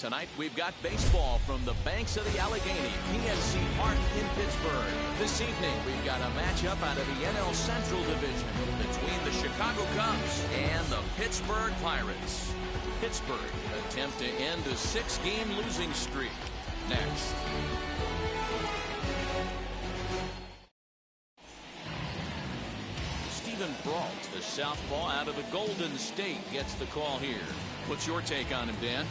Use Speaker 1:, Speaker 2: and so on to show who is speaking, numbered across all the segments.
Speaker 1: Tonight, we've got baseball from the banks of the Allegheny, PNC Park in Pittsburgh. This evening, we've got a matchup out of the NL Central Division between the Chicago Cubs and the Pittsburgh Pirates. Pittsburgh attempt to end a 6-game losing streak. Next. Stephen Brault, the southpaw out of the Golden State, gets the call here. What's your take on him, Dan?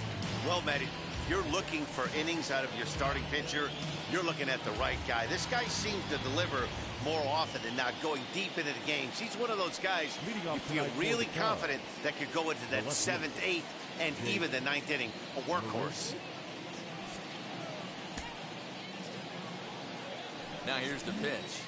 Speaker 2: Well, Matty, if you're looking for innings out of your starting pitcher, you're looking at the right guy. This guy seems to deliver more often than not, going deep into the games. He's one of those guys you feel really confident that could go into that 7th, 8th, and even the 9th inning, a workhorse.
Speaker 1: Now here's the pitch.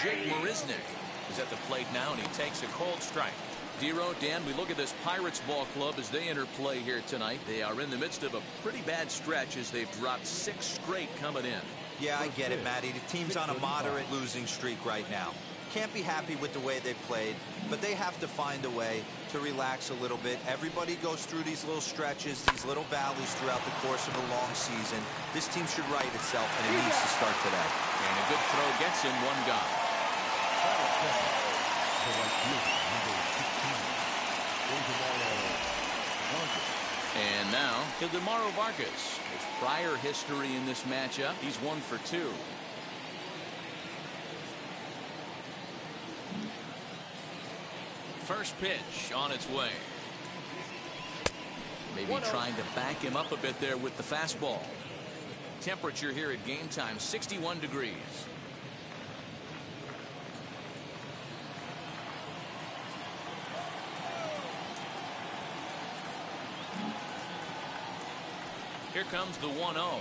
Speaker 1: Jake Marisnick is at the plate now, and he takes a cold strike. Dero, Dan, we look at this Pirates ball club as they enter play here tonight. They are in the midst of a pretty bad stretch as they've dropped 6 straight coming in.
Speaker 3: Yeah, I get it, Matty. The team's on a moderate losing streak right now. Can't be happy with the way they played, but they have to find a way to relax a little bit. Everybody goes through these little stretches, these little valleys throughout the course of a long season. This team should right itself, and it needs to start today.
Speaker 1: And a good throw gets him one gone. And now, Ildemaro Vargas. His prior history in this matchup, he's 1 for 2. First pitch on its way. Maybe trying to back him up a bit there with the fastball. Temperature here at game time, 61 degrees. Here comes the 1-0.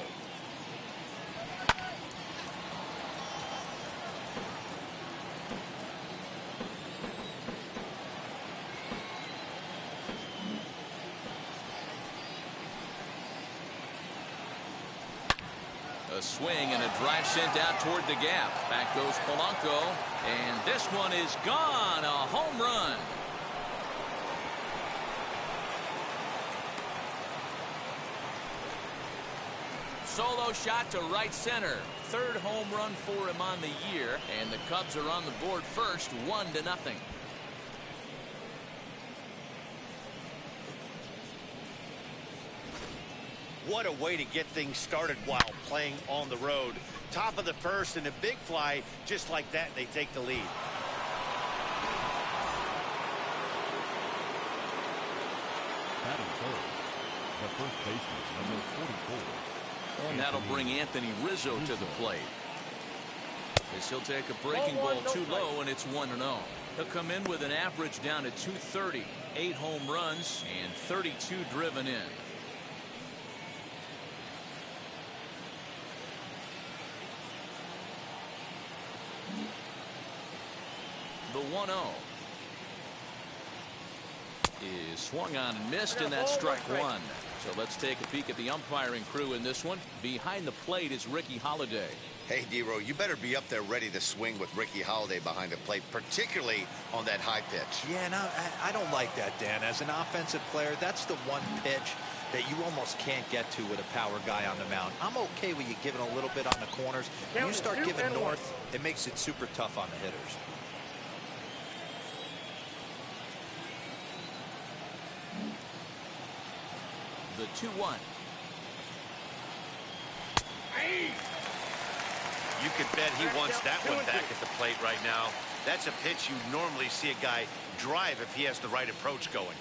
Speaker 1: A swing and a drive sent out toward the gap. Back goes Polanco, and this one is gone. A home run. Solo shot to right center. 3rd home run for him on the year, and the Cubs are on the board first, 1-0.
Speaker 2: What a way to get things started while playing on the road. Top of the first and a big fly, just like that, they take the lead.
Speaker 4: Batting third, the first baseman, number 44.
Speaker 1: And that'll bring Anthony Rizzo to the plate. As he'll take a breaking ball too low, and it's 1-0. He'll come in with an average down to 230, 8 home runs, and 32 driven in. The 1-0 is swung on and missed, and that's strike 1. So let's take a peek at the umpiring crew in this one. Behind the plate is Ricky Holiday.
Speaker 2: Hey, Dero, you better be up there ready to swing with Ricky Holiday behind the plate, particularly on that high pitch.
Speaker 3: Yeah, no, I don't like that, Dan. As an offensive player, that's the one pitch that you almost can't get to with a power guy on the mound. I'm okay with you giving a little bit on the corners. When you start giving north, it makes it super tough on the hitters.
Speaker 1: The 2-1.
Speaker 2: You could bet he wants that one back at the plate right now. That's a pitch you normally see a guy drive if he has the right approach going.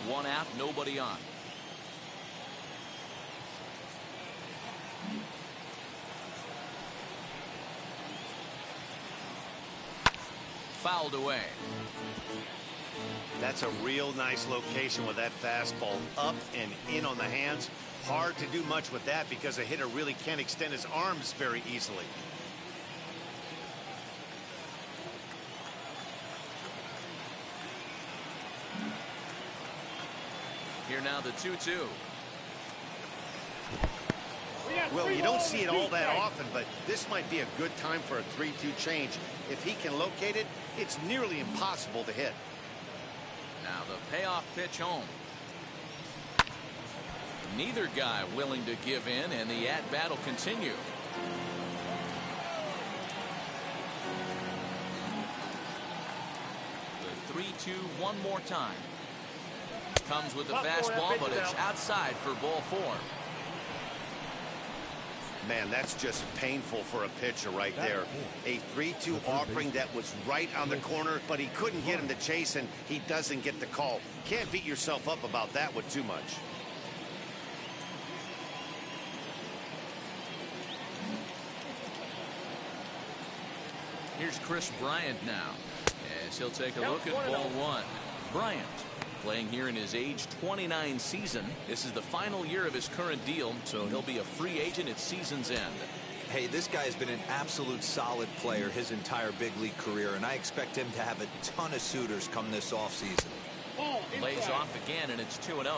Speaker 1: 1 out, nobody on. Fouled away.
Speaker 2: That's a real nice location with that fastball up and in on the hands. Hard to do much with that because a hitter really can't extend his arms very easily.
Speaker 1: Here now the 2-2.
Speaker 2: Well, you don't see it all that often, but this might be a good time for a 3-2 change. If he can locate it, it's nearly impossible to hit.
Speaker 1: Now the payoff pitch home. Neither guy willing to give in, and the at-bat will continue. The 3-2 one more time. Comes with the fastball, but it's outside for ball 4.
Speaker 2: Man, that's just painful for a pitcher right there. A 3-2 offering that was right on the corner, but he couldn't get him to chase, and he doesn't get the call. Can't beat yourself up about that one too much.
Speaker 1: Here's Chris Bryant now, as he'll take a look at ball 1. Bryant, playing here in his age 29 season. This is the final year of his current deal, so he'll be a free agent at season's end.
Speaker 3: Hey, this guy has been an absolute solid player his entire big league career, and I expect him to have a ton of suitors come this offseason.
Speaker 1: Lays off again, and it's 2-0.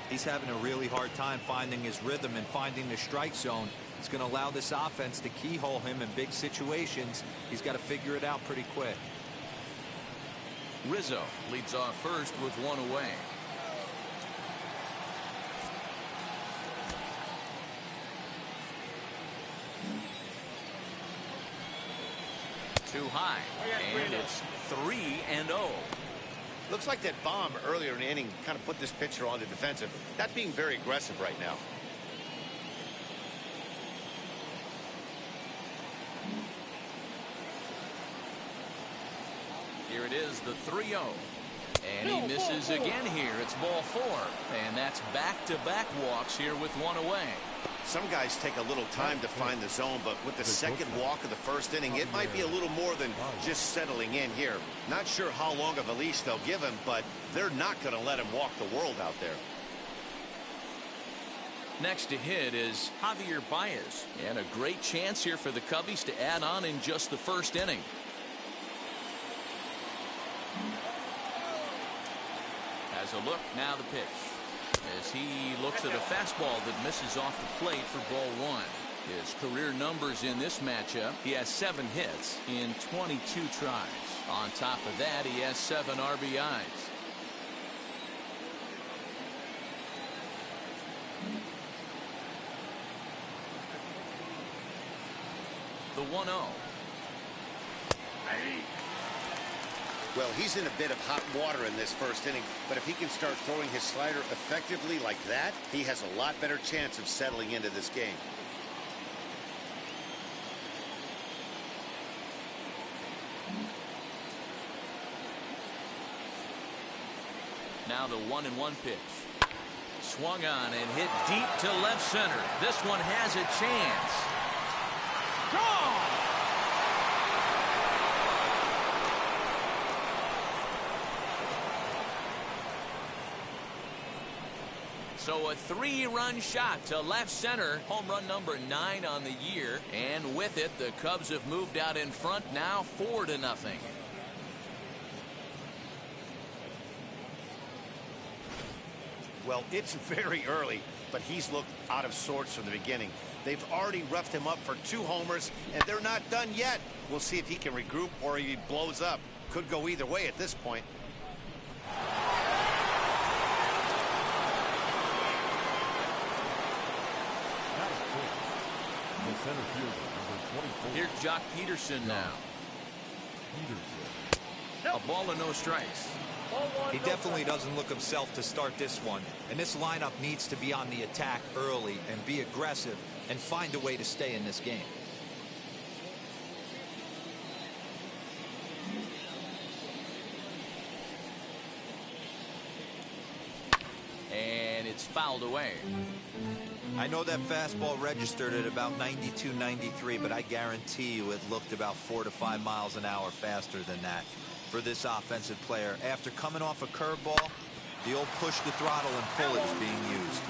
Speaker 3: He's having a really hard time finding his rhythm and finding the strike zone. It's going to allow this offense to keyhole him in big situations. He's got to figure it out pretty quick.
Speaker 1: Rizzo leads off first with 1 away. Too high, and it's 3-0.
Speaker 2: Looks like that bomb earlier in the inning kind of put this pitcher on the defensive. Not being very aggressive right now.
Speaker 1: Here it is, the 3-0. And he misses again here. It's ball 4. And that's back-to-back walks here with 1 away.
Speaker 2: Some guys take a little time to find the zone, but with the second walk of the first inning, it might be a little more than just settling in here. Not sure how long of a leash they'll give him, but they're not going to let him walk the world out there.
Speaker 1: Next to hit is Javier Baez. And a great chance here for the Cubbies to add on in just the first inning. Has a look, now the pitch. As he looks at a fastball that misses off the plate for ball 1. His career numbers in this matchup, he has 7 hits in 22 tries. On top of that, he has 7 RBIs. The 1-0.
Speaker 2: Well, he's in a bit of hot water in this first inning, but if he can start throwing his slider effectively like that, he has a lot better chance of settling into this game.
Speaker 1: Now the 1-1 pitch. Swung on and hit deep to left center. This one has a chance. Gone! So a 3-run shot to left center. Home run number 9 on the year. And with it, the Cubs have moved out in front now 4-0.
Speaker 2: Well, it's very early, but he's looked out of sorts from the beginning. They've already roughed him up for 2 homers, and they're not done yet. We'll see if he can regroup or he blows up. Could go either way at this point.
Speaker 1: Here's Jock Peterson now. A ball and no strikes.
Speaker 3: He definitely doesn't look himself to start this one, and this lineup needs to be on the attack early and be aggressive and find a way to stay in this game.
Speaker 1: And it's fouled away.
Speaker 3: I know that fastball registered at about 92, 93, but I guarantee you it looked about 4 to 5 miles an hour faster than that for this offensive player. After coming off a curveball, the old push the throttle and pull it is being used.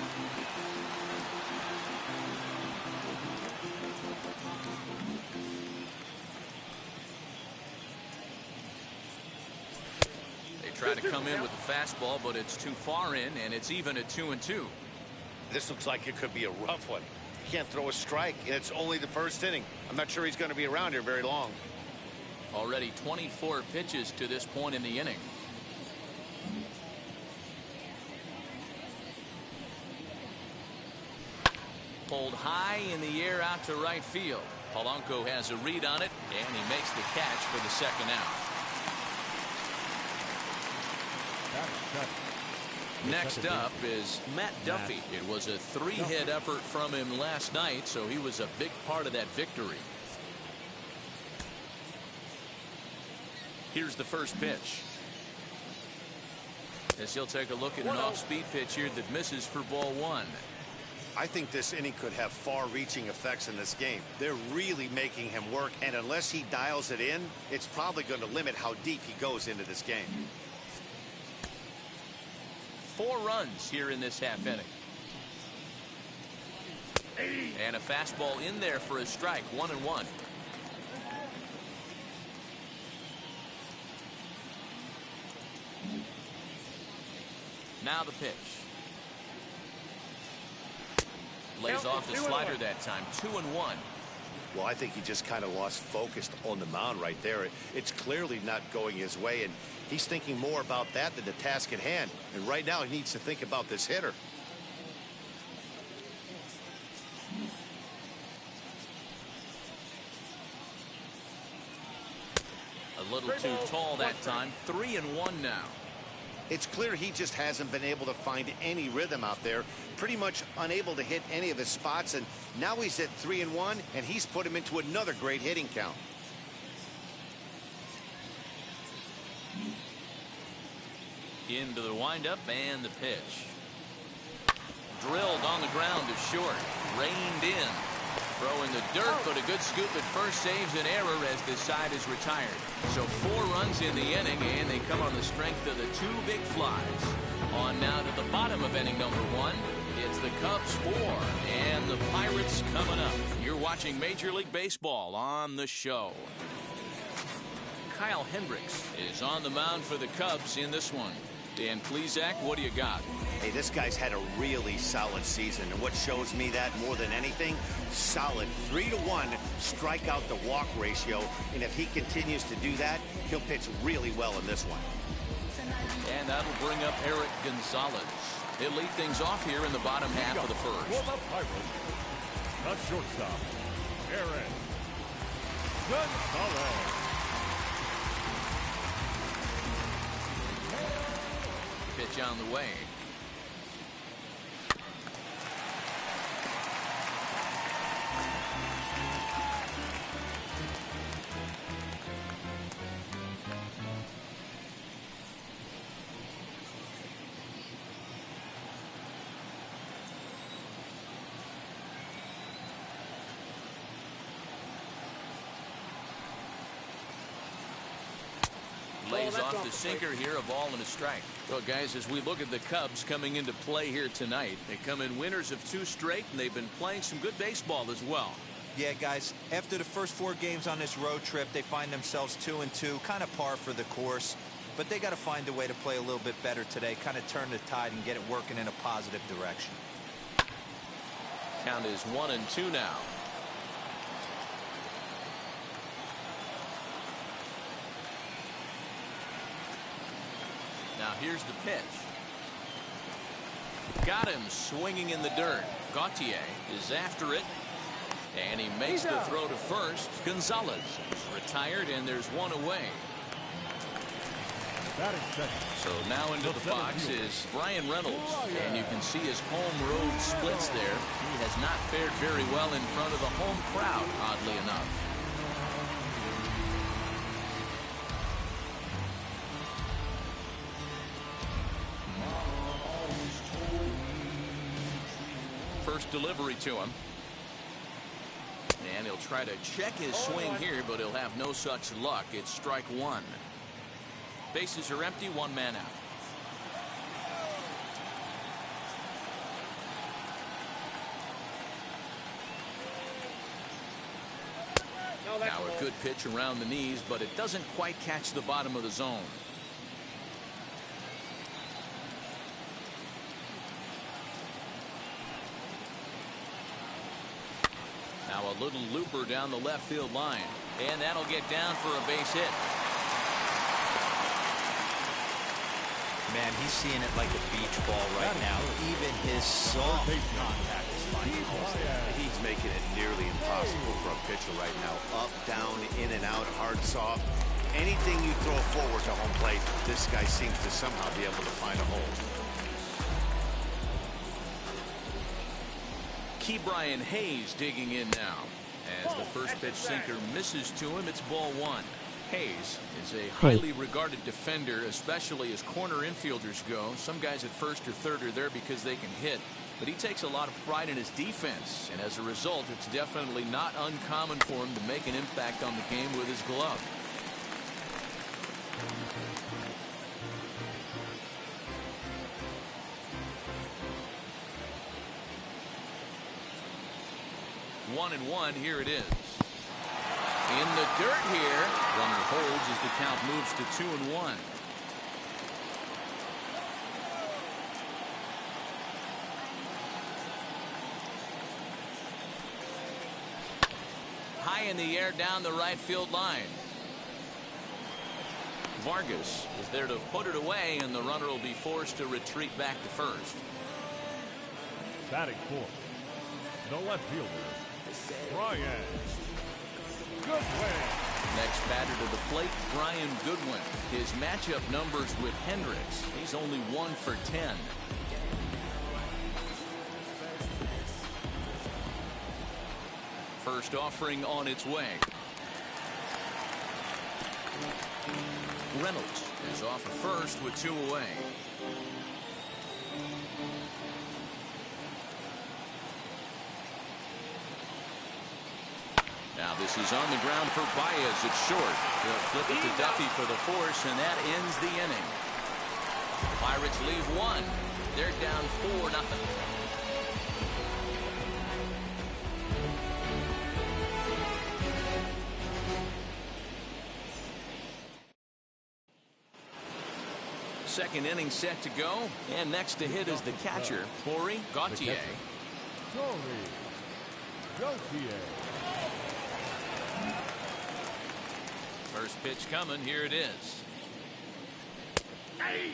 Speaker 1: They try to come in with the fastball, but it's too far in, and it's even at 2-2.
Speaker 2: This looks like it could be a rough one. He can't throw a strike, and it's only the first inning. I'm not sure he's going to be around here very long.
Speaker 1: Already 24 pitches to this point in the inning. Pulled high in the air out to right field. Polanco has a read on it, and he makes the catch for the second out. Next up is Matt Duffy. It was a 3-hit effort from him last night, so he was a big part of that victory. Here's the first pitch. As he'll take a look at an off-speed pitch here that misses for ball 1.
Speaker 2: I think this inning could have far-reaching effects in this game. They're really making him work, and unless he dials it in, it's probably going to limit how deep he goes into this game.
Speaker 1: 4 runs here in this half inning. And a fastball in there for a strike. 1-1. Now the pitch. Lays off the slider that time. 2-1.
Speaker 2: Well, I think he just kind of lost focus on the mound right there. It's clearly not going his way, and he's thinking more about that than the task at hand. And right now he needs to think about this hitter.
Speaker 1: A little too tall that time. 3-1 now.
Speaker 2: It's clear he just hasn't been able to find any rhythm out there. Pretty much unable to hit any of his spots, and now he's at 3-1, and he's put him into another great hitting count.
Speaker 1: Into the windup and the pitch. Drilled on the ground to short. Reined in. Throw in the dirt, but a good scoop at first saves an error as this side is retired. So 4 runs in the inning, and they come on the strength of the 2 big flies. On now to the bottom of inning number 1. It's the Cubs 4 and the Pirates coming up. You're watching Major League Baseball on the show. Kyle Hendricks is on the mound for the Cubs in this one. Dan Plesac, what do you got?
Speaker 2: Hey, this guy's had a really solid season, and what shows me that more than anything, solid 3-1 strikeout to walk ratio, and if he continues to do that, he'll pitch really well in this one.
Speaker 1: And that'll bring up Eric Gonzalez. He'll lead things off here in the bottom half of the first.
Speaker 4: For the Pirates, the shortstop, Eric Gonzalez.
Speaker 1: Pitch on the way. Lays off the sinker here, a ball and a strike. Well, guys, as we look at the Cubs coming into play here tonight, they come in winners of 2 straight, and they've been playing some good baseball as well.
Speaker 3: Yeah, guys, after the first 4 games on this road trip, they find themselves 2-2, kind of par for the course. But they got to find a way to play a little bit better today, kind of turn the tide and get it working in a positive direction.
Speaker 1: Count is 1-2 now. Now here's the pitch. Got him swinging in the dirt. Gautier is after it, and he makes the throw to first. Gonzalez is retired, and there's 1 away. So now into the box is Brian Reynolds, and you can see his home road splits there. He has not fared very well in front of the home crowd, oddly enough. First delivery to him. And he'll try to check his swing here, but he'll have no such luck. It's strike 1. Bases are empty, 1 man out. Now a good pitch around the knees, but it doesn't quite catch the bottom of the zone. Now a little looper down the left field line, and that'll get down for a base hit.
Speaker 3: Man, he's seeing it like a beach ball right now. Even his soft contact is finding holes there.
Speaker 2: pitcher right now. Up, down, in and out, hard, soft. Anything you throw forward to home plate, this guy seems to somehow be able to find a hole.
Speaker 1: Brian Hayes digging in now. As the first pitch sinker misses to him, it's ball one. Hayes is a highly regarded defender, especially as corner infielders go. Some guys at first or third are there because they can hit, but he takes a lot of pride in his defense, and as a result, it's definitely not uncommon for him to make an impact on the game with his glove. One and one, here it is. In the dirt here. Runner holds as the count moves to 2-1. High in the air down the right field line. Vargas is there to put it away, and the runner will be forced to retreat back to first.
Speaker 4: Batting fourth, the left fielder, Brian Goodwin.
Speaker 1: Next batter to the plate, Brian Goodwin. His matchup numbers with Hendricks. He's only 1 for 10. First offering on its way. Reynolds is off at first with 2 away. Now this is on the ground for Baez at short. They'll flip it to Duffy for the force, and that ends the inning. Pirates leave 1. They're down 4-0. Second inning set to go, and next to hit is the catcher, Corey Gautier. First pitch coming, here it is. Hey.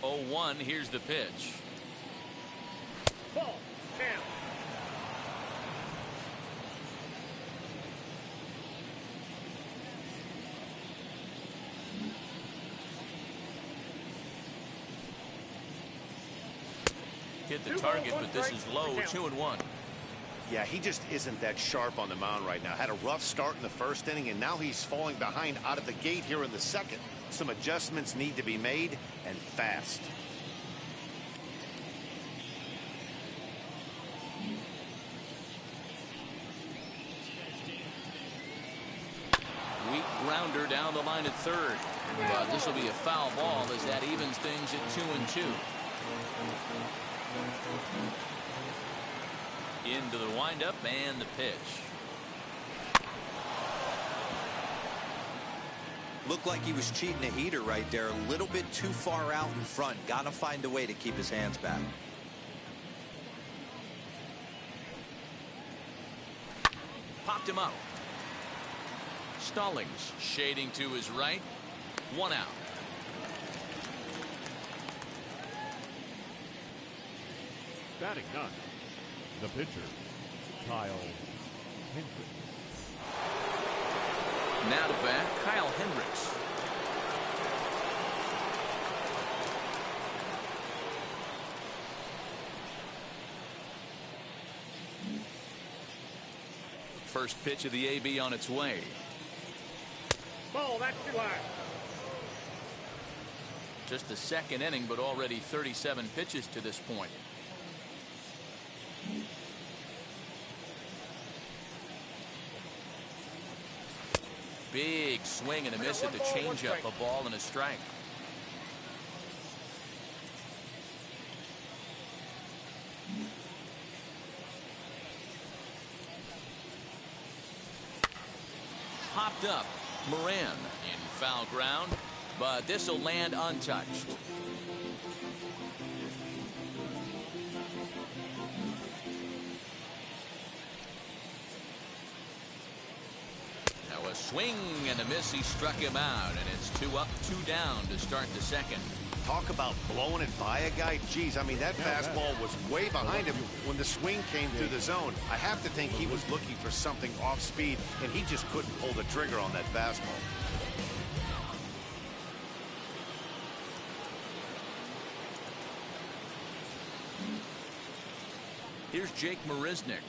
Speaker 1: Oh, 1, here's the pitch. Ball, 10. Hit the target, but this is low. 2-1.
Speaker 2: Yeah, he just isn't that sharp on the mound right now. Had a rough start in the first inning, and now he's falling behind out of the gate here in the second. Some adjustments need to be made, and fast.
Speaker 1: Weak grounder down the line at third. But this will be a foul ball as that evens things at 2-2. Into the windup and the pitch.
Speaker 3: Looked like he was cheating a heater right there. A little bit too far out in front. Got to find a way to keep his hands back.
Speaker 1: Popped him out. Stallings shading to his right. 1 out.
Speaker 4: Batting 9, the pitcher, Kyle Hendricks.
Speaker 1: Now to bat, Kyle Hendricks. First pitch of the AB on its way.
Speaker 5: Ball, that's too high.
Speaker 1: Just the second inning, but already 37 pitches to this point. Big swing and a miss at the changeup. A ball and a strike. Popped up. Moran in foul ground, but this will land untouched. A swing and a miss. He struck him out, and it's 2 up, 2 down to start the second.
Speaker 2: Talk about blowing it by a guy. Geez, I mean, that fastball was way behind him when the swing came through the zone. I have to think he was looking for something off speed, and he just couldn't pull the trigger on that fastball.
Speaker 1: Here's Jake Marisnick.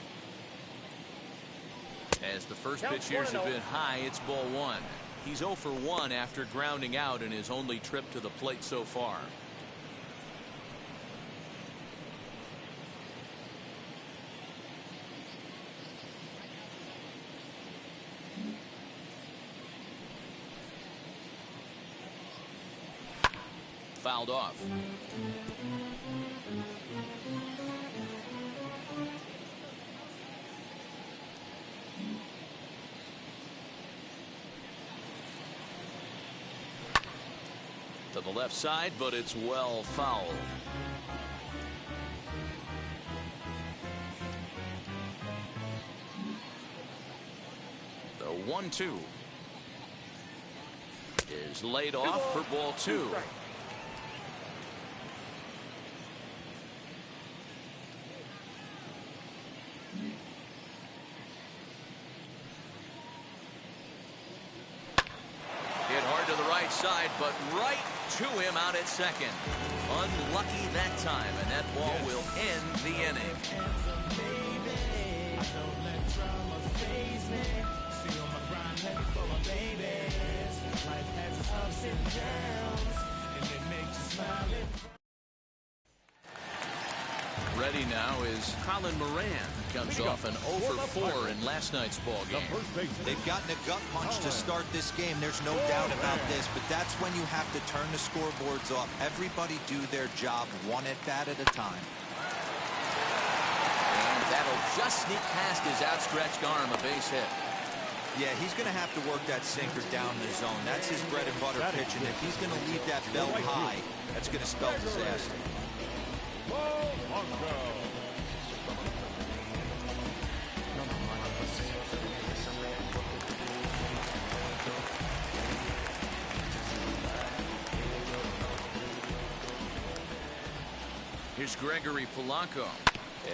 Speaker 1: As the first pitch here's a bit high, it's ball 1. He's 0 for 1 after grounding out in his only trip to the plate so far. Fouled off. To the left side, but it's well fouled. The 1-2 is laid off for ball 2. Hit hard to the right side, but right to him out at second. Unlucky that time, and that ball will end the inning. Ready now is Colin Moran. Comes off an 0 for 4 in last night's ball game.
Speaker 3: They've gotten a gut punch to start this game. There's no doubt about this, but that's when you have to turn the scoreboards off. Everybody do their job one at bat at a time.
Speaker 1: And that'll just sneak past his outstretched arm, a base hit.
Speaker 3: Yeah, he's going to have to work that sinker down the zone. That's his bread and butter pitch, and if he's going to leave that belt high, that's going to spell disaster.
Speaker 1: Here's Gregory Polanco.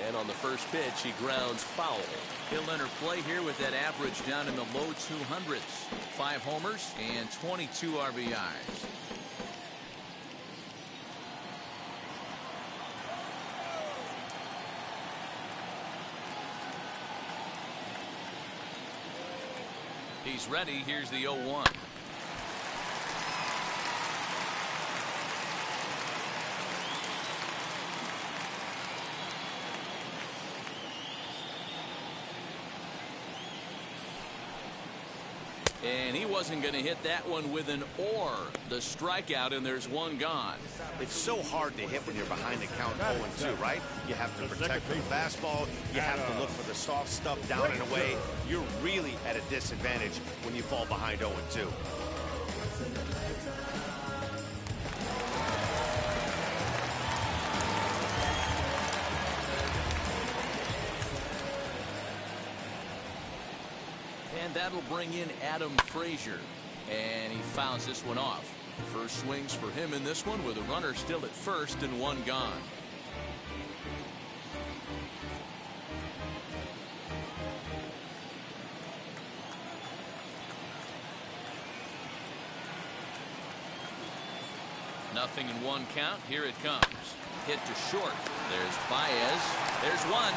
Speaker 1: And on the first pitch, he grounds foul. He'll enter play here with that average down in the low 200s. 5 homers and 22 RBIs. He's ready. Here's the 0-1. And he wasn't going to hit that one with an or. The strikeout, and there's one gone.
Speaker 2: It's so hard to hit when you're behind the count 0-2, right? You have to protect the fastball. You have to look for the soft stuff down and away. You're really at a disadvantage when you fall behind 0-2.
Speaker 1: And that'll bring in Adam Frazier. And he fouls this one off. First swings for him in this one with a runner still at first and one gone. Nothing in one count. Here it comes. Hit to short. There's Baez. There's one.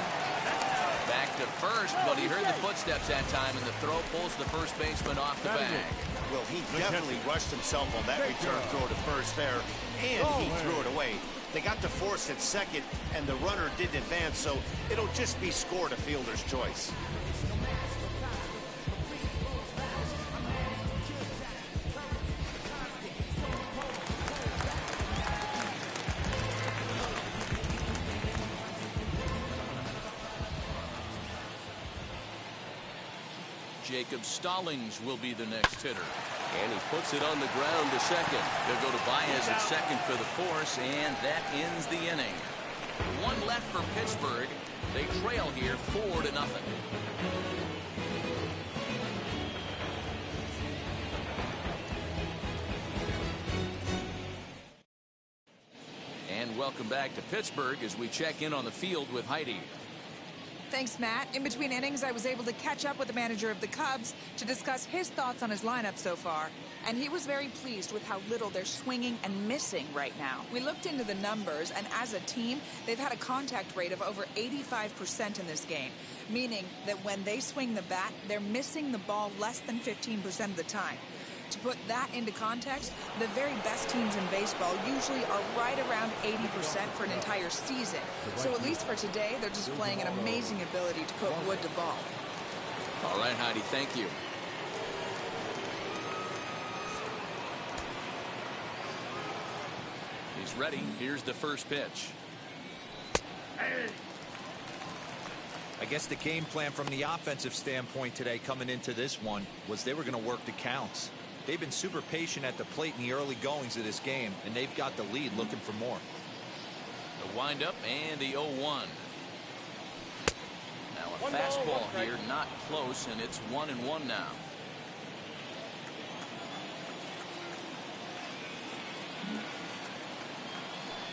Speaker 1: Back to first, but he heard the footsteps that time, and the throw pulls the first baseman off the bag.
Speaker 2: Well, he definitely rushed himself on that return throw to first there, and he threw it away. They got to force at second, and the runner didn't advance, so it'll just be scored a fielder's choice.
Speaker 1: Jacob Stallings will be the next hitter. And he puts it on the ground to second. He'll go to Baez at second for the force, and that ends the inning. One left for Pittsburgh. They trail here 4-0. And welcome back to Pittsburgh as we check in on the field with Heidi.
Speaker 6: Thanks, Matt. In between innings, I was able to catch up with the manager of the Cubs to discuss his thoughts on his lineup so far. And he was very pleased with how little they're swinging and missing right now. We looked into the numbers, and as a team, they've had a contact rate of over 85% in this game, meaning that when they swing the bat, they're missing the ball less than 15% of the time. To put that into context, the very best teams in baseball usually are right around 80% for an entire season. So at least for today, they're displaying an amazing ability to put wood to ball.
Speaker 1: All right, Heidi, thank you. He's ready. Here's the first pitch.
Speaker 3: I guess the game plan from the offensive standpoint today coming into this one was they were going to work the counts. They've been super patient at the plate in the early goings of this game, and they've got the lead looking for more.
Speaker 1: The windup and the 0-1. Now a fastball here, not close, and it's 1-1 now.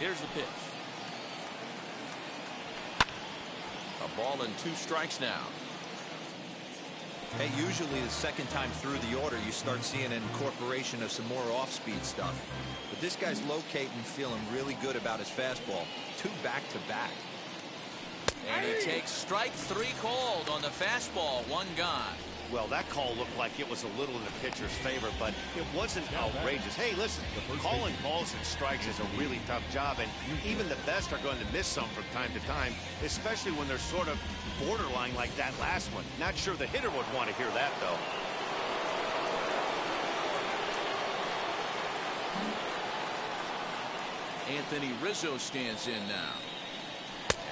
Speaker 1: Here's the pitch. A ball and 2 strikes now.
Speaker 3: Hey, usually the second time through the order, you start seeing an incorporation of some more off-speed stuff. But this guy's locating, feeling really good about his fastball. 2 back-to-back.
Speaker 1: And he takes strike 3 called on the fastball. 1 gone.
Speaker 2: Well, that call looked like it was a little in the pitcher's favor, but it wasn't outrageous. Hey, listen, calling balls and strikes is a really tough job, and even the best are going to miss some from time to time, especially when they're sort of borderline like that last one. Not sure the hitter would want to hear that, though.
Speaker 1: Anthony Rizzo stands in now.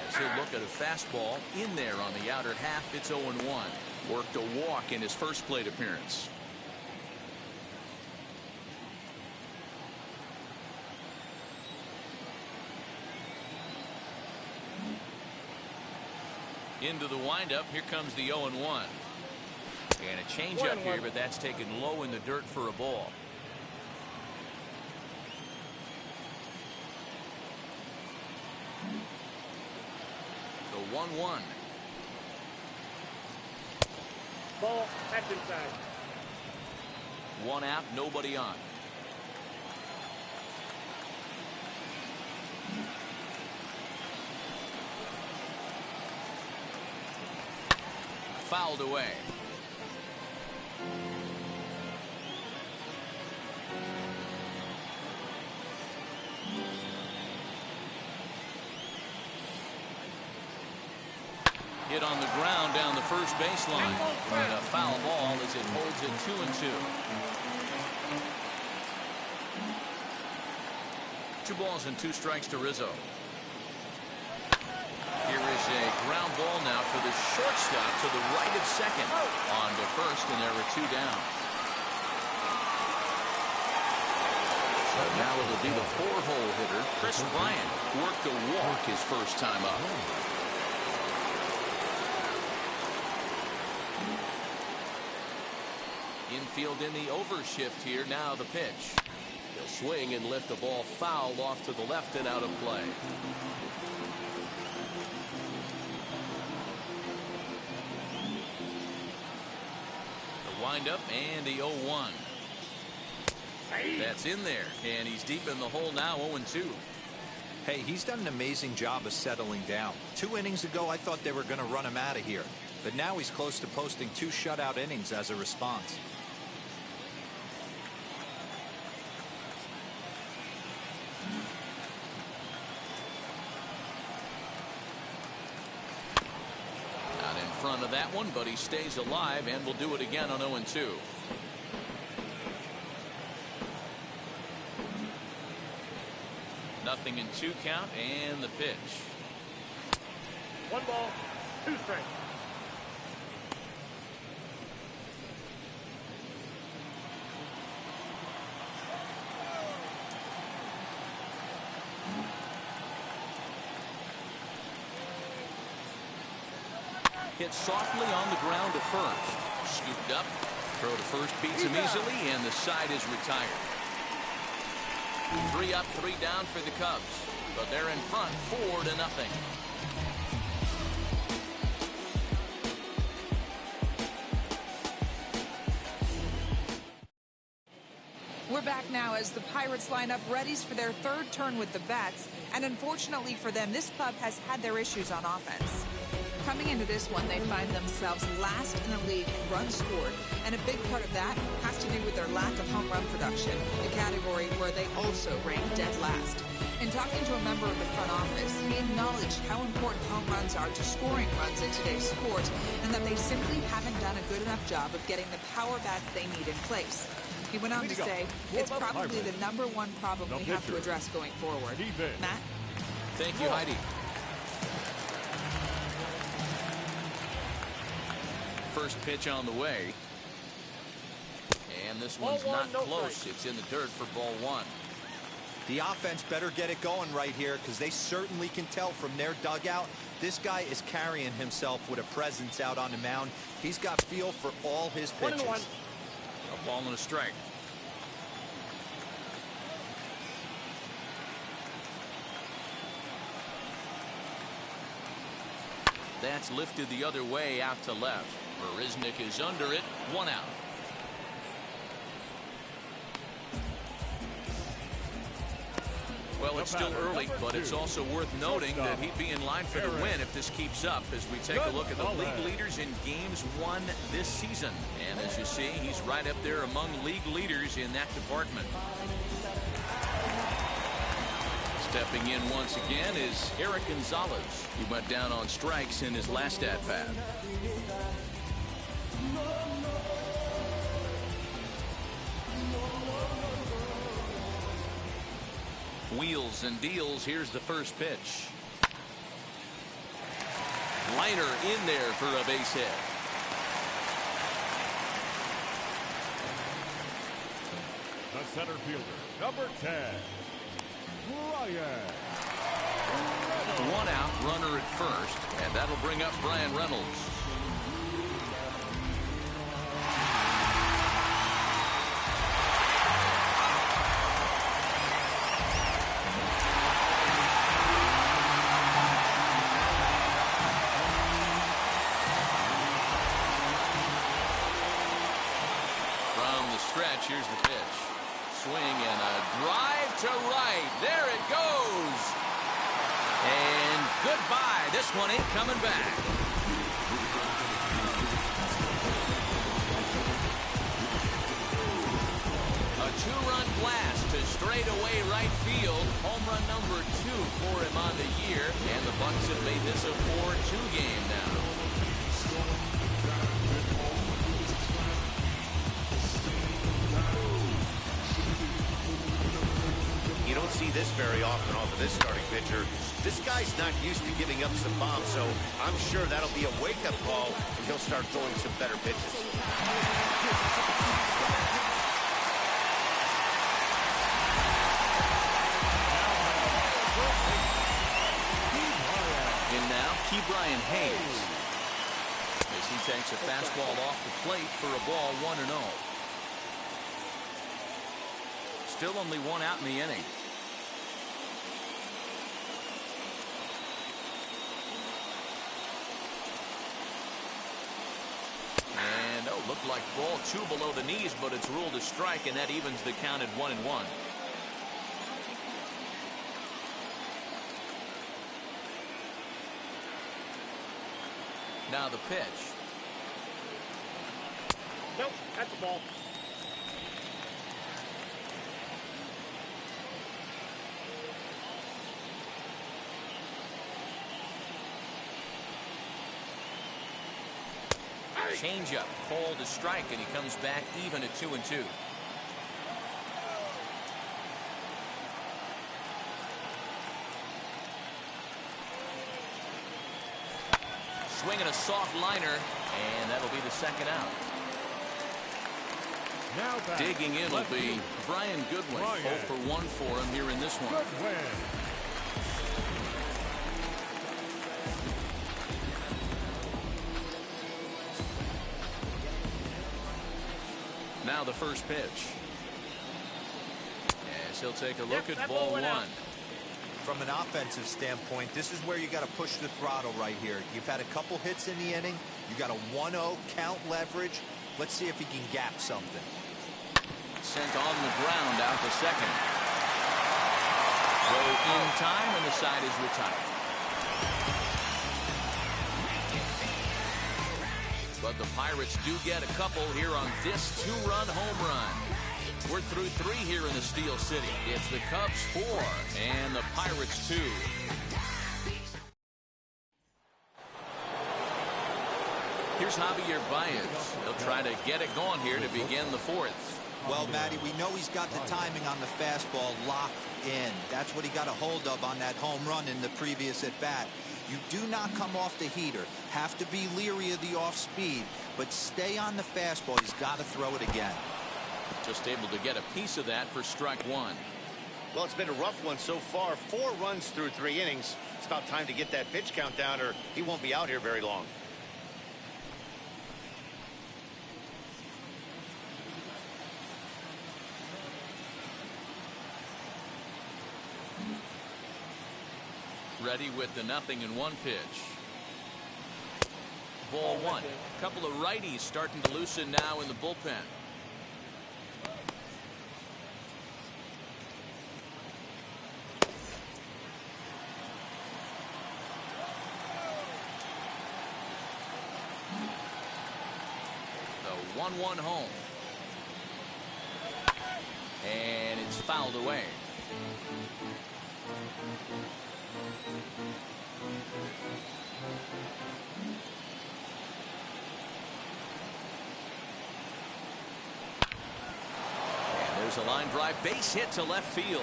Speaker 1: As he'll look at a fastball in there on the outer half, it's 0-1. Worked a walk in his first plate appearance. Into the windup. Here comes the 0-1. And a changeup here, but that's taken low in the dirt for a ball. The 1-1.
Speaker 5: Ball, that's inside.
Speaker 1: 1 out, nobody on. Fouled away. Hit on the ground down the first baseline. And a foul ball as it holds it 2-2. 2 balls and 2 strikes to Rizzo. Here is a ground ball now for the shortstop to the right of second. On to first, and there are 2 down. So now it'll be the 4-hole hitter, Chris Bryant, worked a walk his first time up. Infield in the overshift here. Now the pitch. He'll swing and lift the ball foul off to the left and out of play. The windup and the 0-1. That's in there, and he's deep in the hole now. 0-2.
Speaker 3: Hey, he's done an amazing job of settling down. 2 innings ago, I thought they were going to run him out of here. But now he's close to posting 2 shutout innings as a response.
Speaker 1: Not in front of that one, but he stays alive and will do it again on 0-2. Nothing in 2 count, and the pitch.
Speaker 5: 1 ball, 2 strikes.
Speaker 1: Hit softly on the ground to first. Scooped up. Throw to first beats him easily, and the side is retired. 3 up, 3 down for the Cubs. but they're in front 4-0.
Speaker 6: We're back now as the Pirates line up readies for their third turn with the bats, and unfortunately for them, this club has had their issues on offense. Coming into this one, they find themselves last in the league in runs scored, and a big part of that has to do with their lack of home run production, a category where they also rank dead last. In talking to a member of the front office, he acknowledged how important home runs are to scoring runs in today's sport, and that they simply haven't done a good enough job of getting the power bats they need in place. He went on to say, it's probably the #1 problem we have to address going forward. Matt?
Speaker 1: Thank you, Heidi. First pitch on the way. And this one's not close. It's in the dirt for ball 1.
Speaker 3: The offense better get it going right here, because they certainly can tell from their dugout this guy is carrying himself with a presence out on the mound. He's got feel for all his pitches.
Speaker 5: 1-1.
Speaker 1: A ball and a strike. That's lifted the other way out to left. Marisnik is under it. 1 out. Well, it's still early, but it's also worth noting that he'd be in line for the win if this keeps up as we take a look at the league leaders in games won this season. And as you see, he's right up there among league leaders in that department. Stepping in once again is Eric Gonzalez, who went down on strikes in his last at-bat. Wheels and deals. Here's the first pitch. Liner in there for a base hit.
Speaker 4: The center fielder, number 10, Brian.
Speaker 1: 1 out, runner at first, and that'll bring up Brian Reynolds. Here's the pitch. Swing and a drive to right. There it goes. And goodbye. This one ain't coming back. A 2-run blast to straightaway right field. Home run number 2 for him on the year. And the Bucs have made this a 4-2 game now.
Speaker 2: You don't see this very often off of this starting pitcher. This guy's not used to giving up some bombs, so I'm sure that'll be a wake-up call, and he'll start throwing some better pitches.
Speaker 1: In now, Ke'Bryan Hayes, as he takes a fastball off the plate for a ball 1-0. Still only 1 out in the inning. And looked like ball 2 below the knees, but it's ruled a strike, and that evens the count at 1-1. Now the pitch.
Speaker 5: Nope, that's a ball.
Speaker 1: Changeup called a strike, and he comes back even at 2-2. Swinging a soft liner, and that'll be the 2nd out.
Speaker 4: Now
Speaker 1: digging in will be Brian Goodwin. 0 for 1 for him here in this one.
Speaker 4: Goodwin.
Speaker 1: Now the first pitch. As he'll take a look at ball 1.
Speaker 3: From an offensive standpoint, this is where you got to push the throttle right here. You've had a couple hits in the inning. You got a 1-0 count leverage. Let's see if he can gap something.
Speaker 1: Sent on the ground out to second. Throw in time, and the side is retired. But the Pirates do get a couple here on this two-run home run. We're through 3 here in the Steel City. It's the Cubs 4 and the Pirates 2. Here's Javier Baez. He'll try to get it going here to begin the 4th.
Speaker 3: Well, Matty, we know he's got the timing on the fastball locked in. That's what he got a hold of on that home run in the previous at-bat. You do not come off the heater. Have to be leery of the off-speed, but stay on the fastball. He's got to throw it again.
Speaker 1: Just able to get a piece of that for strike 1.
Speaker 2: Well, it's been a rough one so far. 4 runs through 3 innings. It's about time to get that pitch count down, or he won't be out here very long.
Speaker 1: Ready with the 0-1 pitch. Ball 1. A couple of righties starting to loosen now in the bullpen. The 1-1 home. And it's fouled away. And there's a line drive base hit to left field.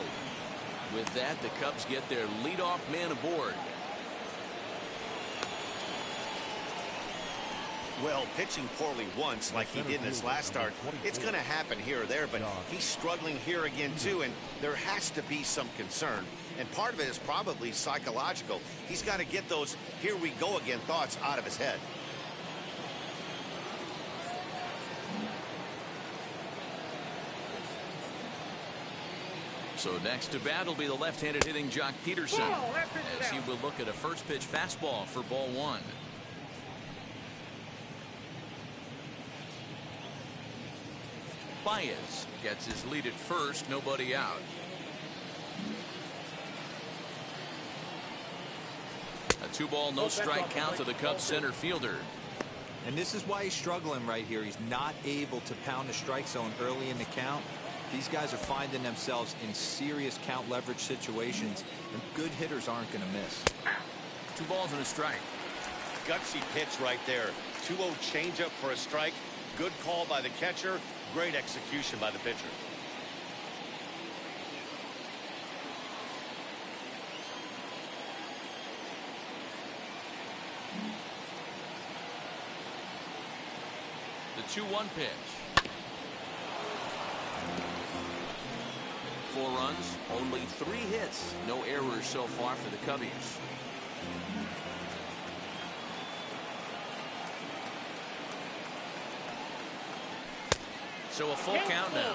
Speaker 1: With that, the Cubs get their leadoff man aboard.
Speaker 2: Well, pitching poorly once like he did in his last start, it's going to happen here or there, but he's struggling here again too, and there has to be some concern. And part of it is probably psychological. He's got to get those here we go again thoughts out of his head.
Speaker 1: So next to bat will be the left-handed hitting Jock Peterson, as he will look at a first pitch fastball for ball 1. Baez gets his lead at first, nobody out. A 2-ball, no strike count to the Cubs center fielder.
Speaker 3: And this is why he's struggling right here. He's not able to pound the strike zone early in the count. These guys are finding themselves in serious count leverage situations, and good hitters aren't going to miss.
Speaker 1: 2 balls and a strike.
Speaker 2: Gutsy pitch right there. 2-0 changeup for a strike. Good call by the catcher. Great execution by the pitcher.
Speaker 1: The 2-1 pitch. 4 runs, only 3 hits, no errors so far for the Cubbies. So a full count now.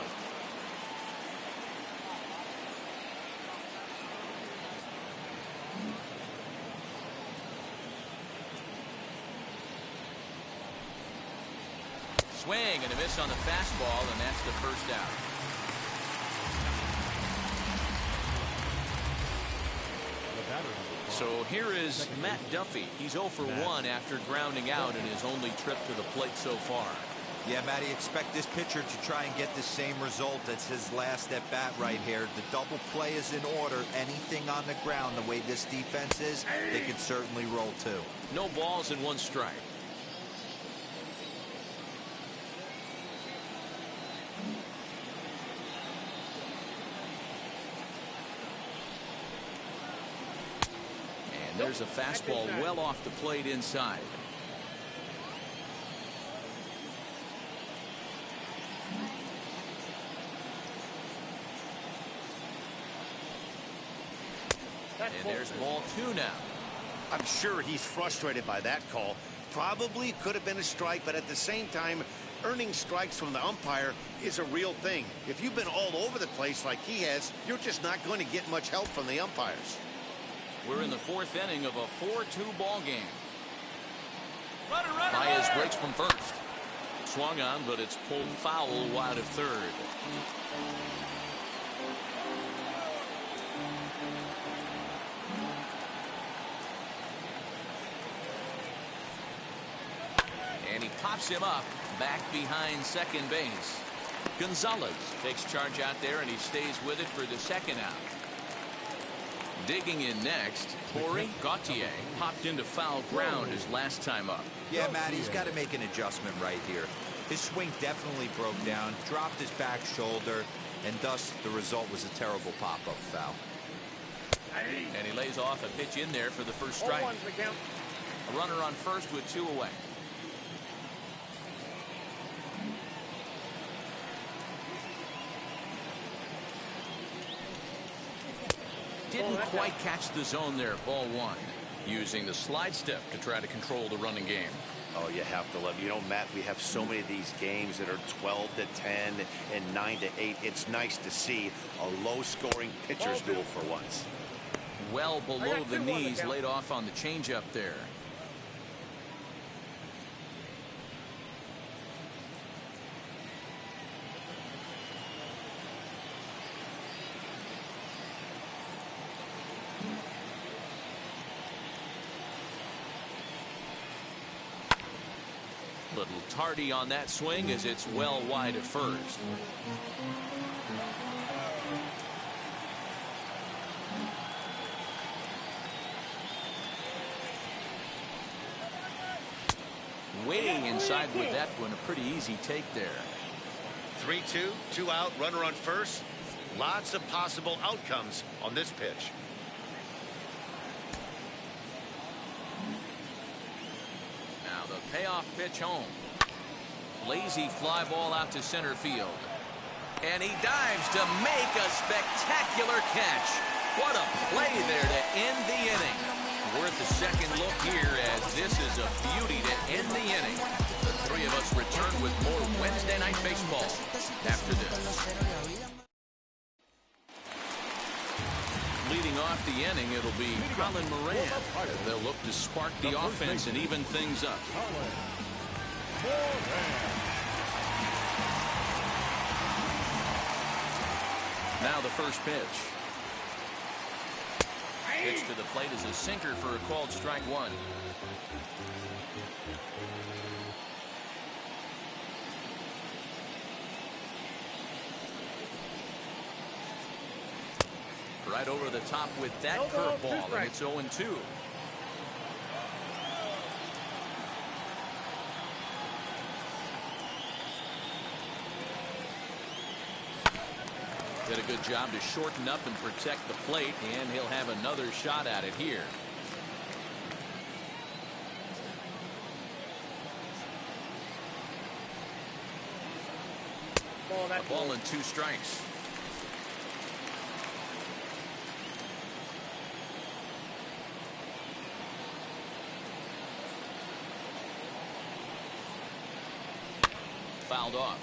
Speaker 1: Swing and a miss on the fastball, and that's the first out. So here is Matt Duffy. He's 0 for 1 after grounding out in his only trip to the plate so far.
Speaker 3: Yeah, Matty, expect this pitcher to try and get the same result as his last at bat right here. The double play is in order. Anything on the ground, the way this defense is, they could certainly roll too.
Speaker 1: No balls and 1 strike. And there's a fastball well off the plate inside. And there's ball 2 now.
Speaker 2: I'm sure he's frustrated by that call. Probably could have been a strike, but at the same time, earning strikes from the umpire is a real thing. If you've been all over the place like he has, you're just not going to get much help from the umpires.
Speaker 1: We're in the fourth inning of a 4-2 ball game. Baez breaks from first. Swung on, but it's pulled foul wide of third. And he pops him up back behind second base. Gonzalez takes charge out there, and he stays with it for the second out. Digging in next, Corey Gautier popped into foul ground his last time up.
Speaker 3: Yeah, Matt, he's got to make an adjustment right here. His swing definitely broke down, dropped his back shoulder, and thus the result was a terrible pop-up foul.
Speaker 1: And he lays off a pitch in there for the first strike. A runner on first with 2 away. Didn't quite catch the zone there. Ball 1. Using the slide step to try to control the running game.
Speaker 2: Oh, you have to love. You know, Matt, we have so many of these games that are 12-10 and 9-8. It's nice to see a low-scoring pitcher's duel for once.
Speaker 1: Well below the knees, laid off on the changeup there. Little tardy on that swing as it's well wide of first. Waiting inside with that one, a pretty easy take there.
Speaker 2: 3-2, 2 out, runner on first. Lots of possible outcomes on this pitch.
Speaker 1: Now the payoff pitch home. Lazy fly ball out to center field. And he dives to make a spectacular catch. What a play there to end the inning. Worth a second look here, as this is a beauty to end the inning. The three of us return with more Wednesday Night Baseball after this. Leading off the inning, it'll be Colin Moran. They'll look to spark the offense and even things up. Now the first pitch. Pitch to the plate is a sinker for a called strike 1. Right over the top with that curveball, and it's 0-2. Did a good job to shorten up and protect the plate, and he'll have another shot at it here. A ball and 2 strikes. Fouled off.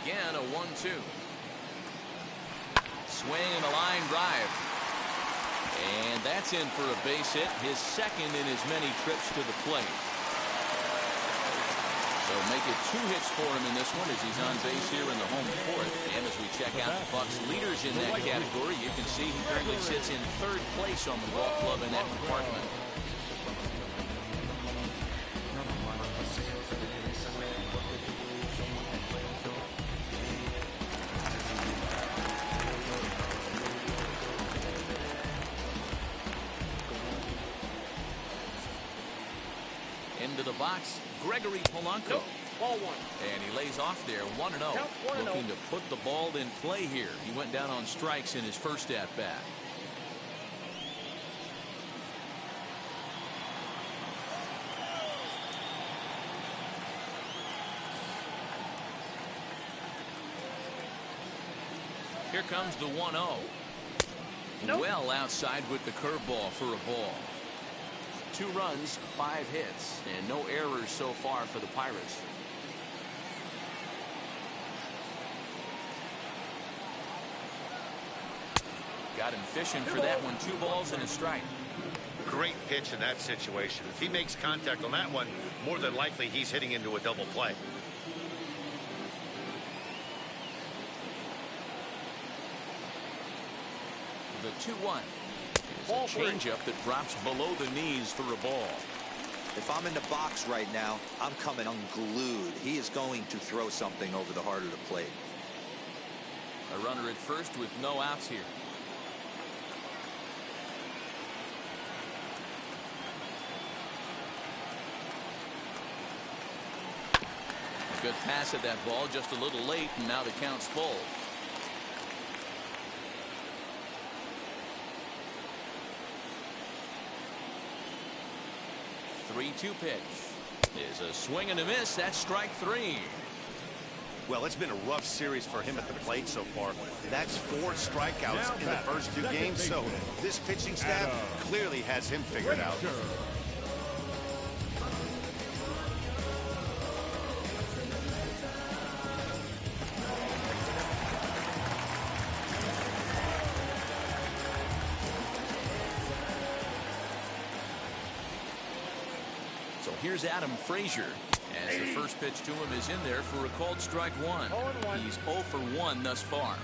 Speaker 1: Again, a 1-2. Swing and a line drive. And that's in for a base hit, his second in as many trips to the plate. So make it 2 hits for him in this one as he's on base here in the home 4th. And as we check out the Bucs leaders in that category, you can see he currently sits in 3rd place on the ball club in that department. Into the box, Gregory Polanco.
Speaker 5: Ball 1.
Speaker 1: And he lays off there, 1-0. Looking to put the ball in play here. He went down on strikes in his first at-bat. Here comes the 1-0.
Speaker 5: Nope.
Speaker 1: Well outside with the curveball for a ball. 2 runs, 5 hits, and no errors so far for the Pirates. Got him fishing for that one. 2 balls and a strike.
Speaker 2: Great pitch in that situation. If he makes contact on that one, more than likely he's hitting into a double play.
Speaker 1: The 2-1 is a changeup that drops below the knees for a ball.
Speaker 3: If I'm in the box right now, I'm coming unglued. He is going to throw something over the heart of the plate.
Speaker 1: A runner at first with no outs here. A good pass at that ball, just a little late, and now the count's full. 3-2 pitch is a swing and a miss. That's strike 3.
Speaker 2: Well, it's been a rough series for him at the plate so far. That's 4 strikeouts in the first 2 games, so this pitching staff clearly has him figured out.
Speaker 1: So here's Adam Frazier, as the first pitch to him is in there for a called strike 1. He's 0 for 1 thus far.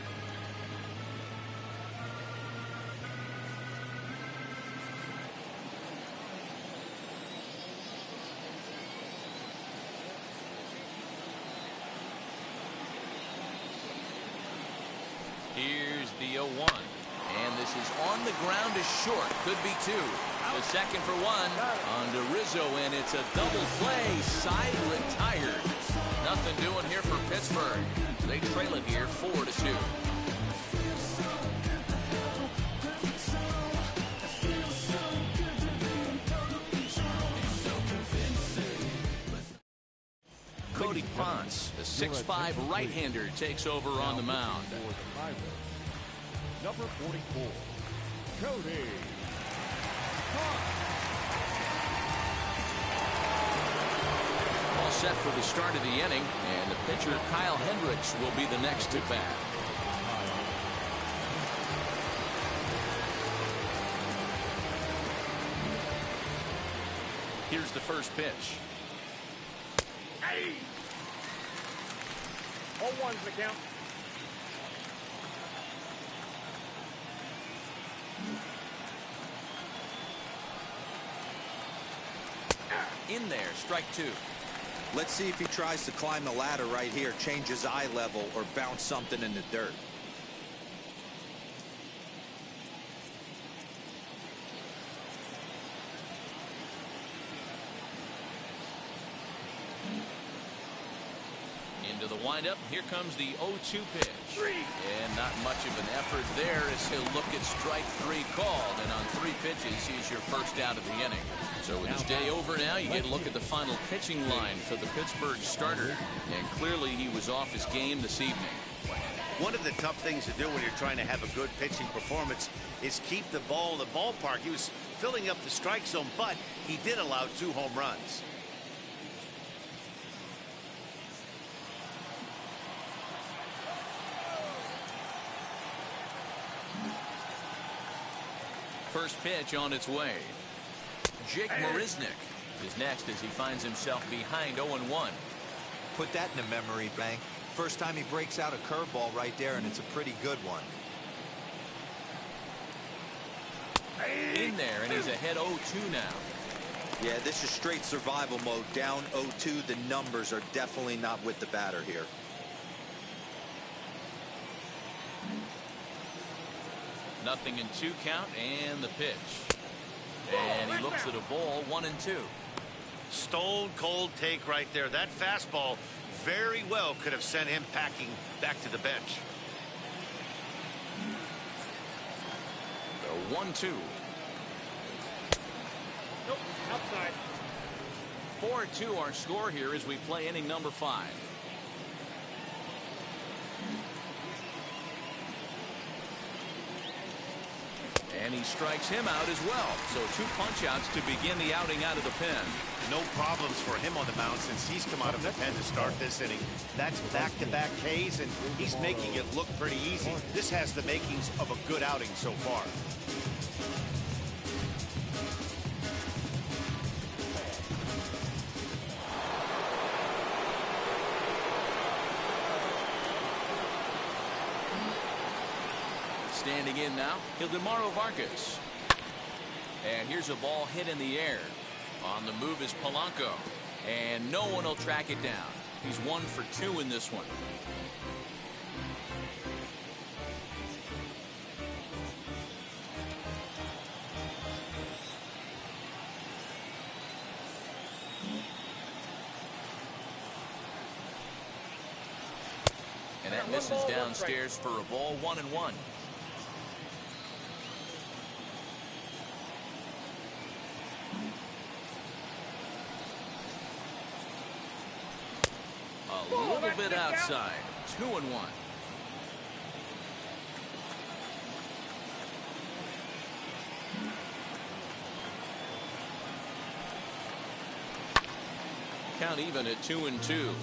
Speaker 1: Here's the 0-1. And this is on the ground is short. Could be 2. The second for 1 on to Rizzo, and it's a double play. Side retired. Nothing doing here for Pittsburgh. They trail it here 4-2. Cody Ponce, the 6'5" right-hander, takes over on the mound.
Speaker 4: Number 44, Cody.
Speaker 1: All set for the start of the inning, and the pitcher Kyle Hendricks will be the next to bat. Here's the first pitch.
Speaker 5: 0-1's the count.
Speaker 1: In there, strike 2.
Speaker 3: Let's see if he tries to climb the ladder right here, change his eye level, or bounce something in the dirt.
Speaker 1: Into the windup. Here comes the 0-2 pitch. And not much of an effort there as he'll look at strike 3 called. And on 3 pitches, he's your first out of the inning. So with his day over now, you get a look at the final pitching line for the Pittsburgh starter. And clearly he was off his game this evening.
Speaker 2: One of the tough things to do when you're trying to have a good pitching performance is keep the ball in the ballpark. He was filling up the strike zone, but he did allow 2 home runs.
Speaker 1: First pitch on its way. Jake Marisnick is next as he finds himself behind 0-1.
Speaker 3: Put that in a memory bank. First time he breaks out a curveball right there, and it's a pretty good one.
Speaker 1: In there, and he's ahead 0-2 now.
Speaker 3: Yeah, this is straight survival mode. Down 0-2. The numbers are definitely not with the batter here.
Speaker 1: Nothing in 2 count, and the pitch. And he looks at a ball, 1-2.
Speaker 2: Stone cold take right there. That fastball very well could have sent him packing back to the bench.
Speaker 1: The 1-2.
Speaker 5: Nope, outside.
Speaker 1: 4-2 our score here as we play inning number 5. And And he strikes him out as well. So 2 punch-outs to begin the outing out of the pen.
Speaker 2: No problems for him on the mound since he's come out of the pen to start this inning. That's back-to-back Ks, and he's making it look pretty easy. This has the makings of a good outing so far.
Speaker 1: Standing in now, Ildemaro Vargas. And here's a ball hit in the air. On the move is Polanco. And no one will track it down. He's 1 for 2 in this one. And that misses downstairs for a ball, 1-1. A little bit outside. 2-1. Count even at 2-2.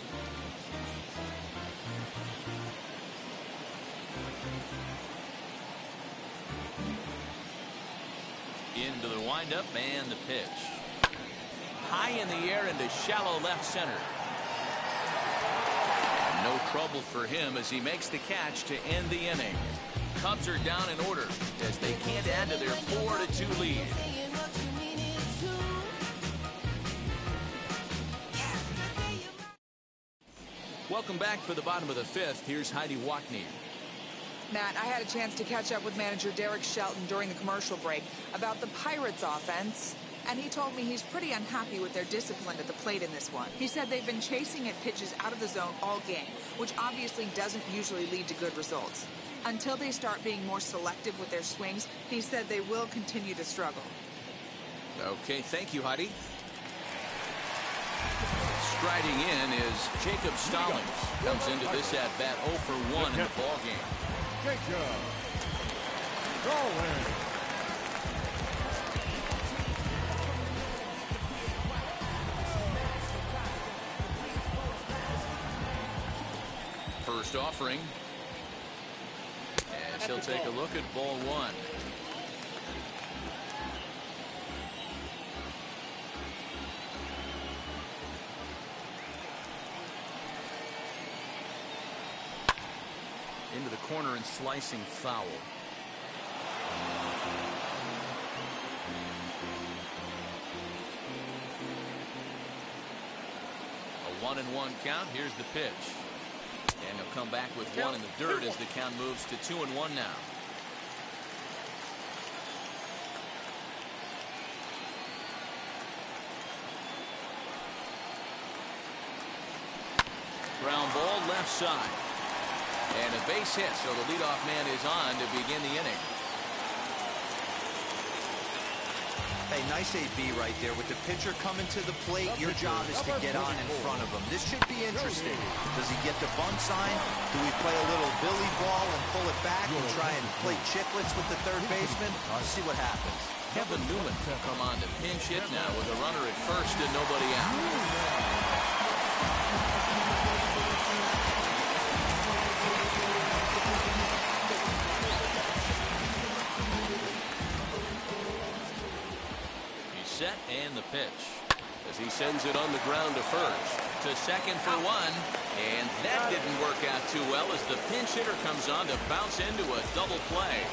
Speaker 1: Into the windup and the pitch. High in the air into shallow left center. No trouble for him as he makes the catch to end the inning. Cubs are down in order as they can't add to their 4-2 lead. Welcome back for the bottom of the 5th. Here's Heidi Watney.
Speaker 6: Matt, I had a chance to catch up with manager Derek Shelton during the commercial break about the Pirates offense, and he told me he's pretty unhappy with their discipline at the plate in this one. He said they've been chasing at pitches out of the zone all game, which obviously doesn't usually lead to good results. Until they start being more selective with their swings, he said they will continue to struggle.
Speaker 1: Okay, thank you, Heidi. Striding in is Jacob Stallings. Comes into this at-bat 0 for 1 in the ballgame.
Speaker 4: Jacob Stallings.
Speaker 1: First offering. As he'll take a look at ball 1. Into the corner and slicing foul. A 1-1 count. Here's the pitch. And he'll come back with 1 in the dirt as the count moves to 2-1 now. Ground ball left side. And a base hit, so the leadoff man is on to begin the inning.
Speaker 3: Hey, nice AB right there. With the pitcher coming to the plate, your job is to get on in front of him. This should be interesting. Does he get the bunt sign? Do we play a little Billy ball and pull it back and try and play chicklets with the third baseman? Let's see what happens.
Speaker 1: Kevin Newman will come on to pinch hit now with a runner at first and nobody out. Set and the pitch as he sends it on the ground to first. To second for 1, and that didn't work out too well as the pinch hitter comes on to bounce into a double play.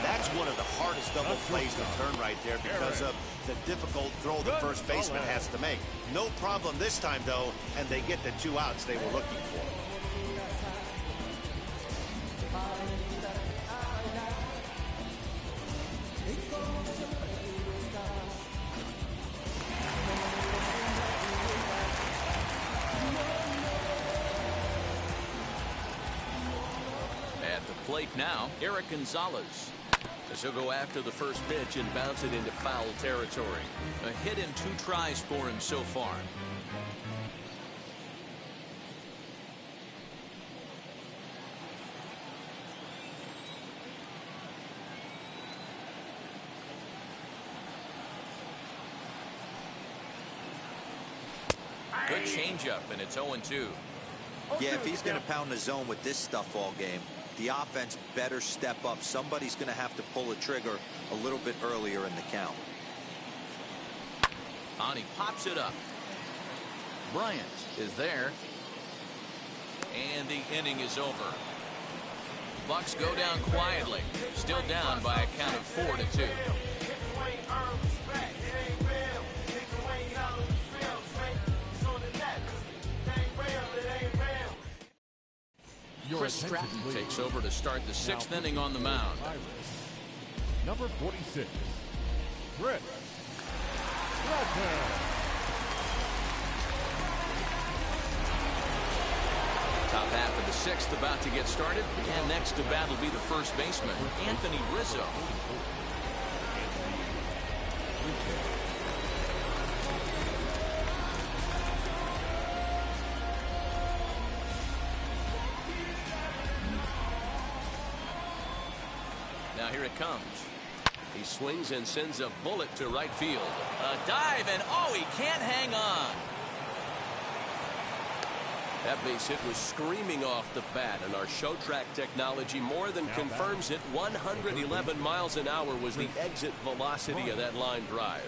Speaker 2: That's one of the hardest double plays to turn right there because of the difficult throw the first baseman has to make. No problem this time though, and they get the 2 outs they were looking for.
Speaker 1: Plate now, Eric Gonzalez. As he'll go after the first pitch and bounce it into foul territory. A hit in 2 tries for him so far. Good changeup, and it's 0-2.
Speaker 3: Yeah, if he's going to pound the zone with this stuff all game, the offense better step up. Somebody's going to have to pull a trigger a little bit earlier in the count.
Speaker 1: On he pops it up. Bryant is there. And the inning is over. Bucks go down quietly. Still down by a count of 4-2. Chris Stratton takes over to start the 6th inning on the mound.
Speaker 4: Number 46, Chris Stratton.
Speaker 1: Top half of the 6th about to get started. And next to bat will be the first baseman, Anthony Rizzo. Now here it comes. He swings and sends a bullet to right field. A dive, and oh, he can't hang on.
Speaker 7: That base hit was screaming off the bat, and our show track technology more than confirms it. 111 miles an hour was the exit velocity of that line drive.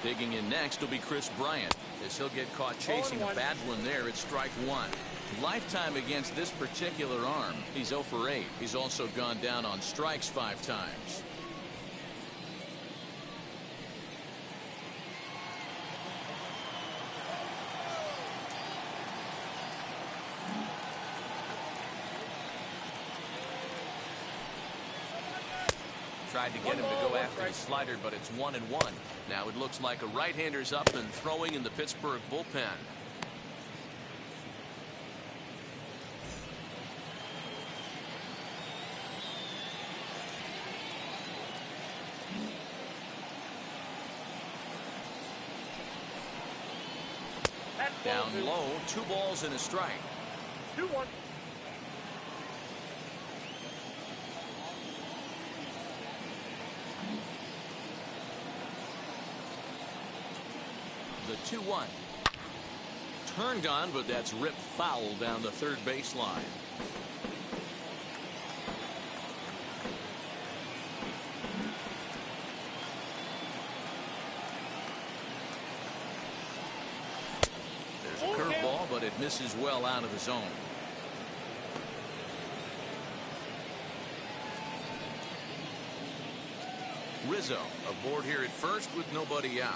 Speaker 1: Digging in next will be Chris Bryant, as he'll get caught chasing a bad one there at strike 1. Lifetime against this particular arm. He's 0 for 8. He's also gone down on strikes 5 times. Tried to get him to go after the slider, but it's 1-1. Now it looks like a right-hander's up and throwing in the Pittsburgh bullpen. Down low, 2 balls and a strike.
Speaker 5: 2-1.
Speaker 1: The 2-1. Turned on, but that's ripped foul down the third baseline. There's a curveball, but it misses well out of the zone. Rizzo aboard here at first with nobody out.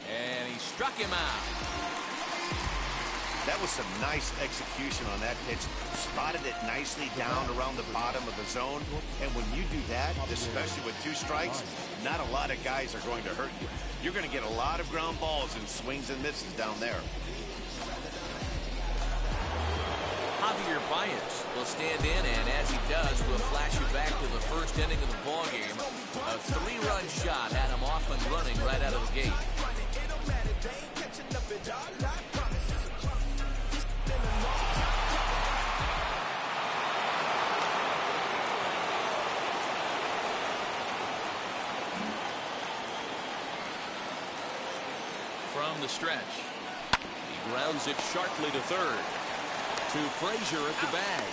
Speaker 1: And he struck him out.
Speaker 2: That was some nice execution on that pitch. Spotted it nicely down around the bottom of the zone. And when you do that, especially with 2 strikes, not a lot of guys are going to hurt you. You're going to get a lot of ground balls and swings and misses down there.
Speaker 1: Javier Baez will stand in, and as he does, we'll flash you back to the first inning of the ballgame. A 3-run shot had him off and running right out of the gate. From the stretch, he grounds it sharply to third. To Frazier at the bag.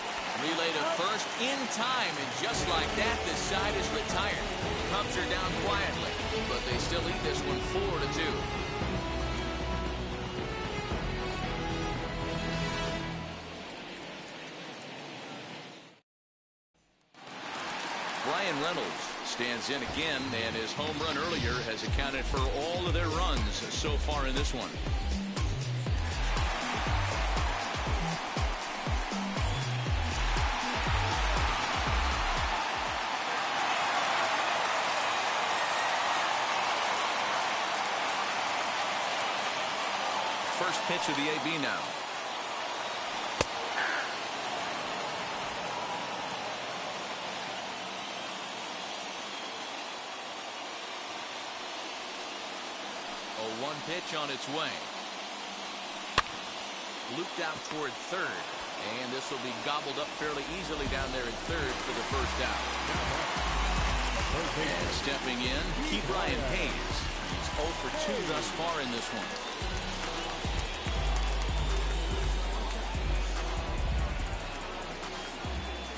Speaker 1: Relay to first in time, and just like that, this side is retired. Cubs are down quietly, but they still lead this one 4-2. Brian Reynolds stands in again, and his home run earlier has accounted for all of their runs so far in this one. First pitch of the AB now. 1 pitch on its way. Looped out toward third. And this will be gobbled up fairly easily down there at third for the first out. And stepping in, Brian Hayes. He's 0 for 2 thus far in this one.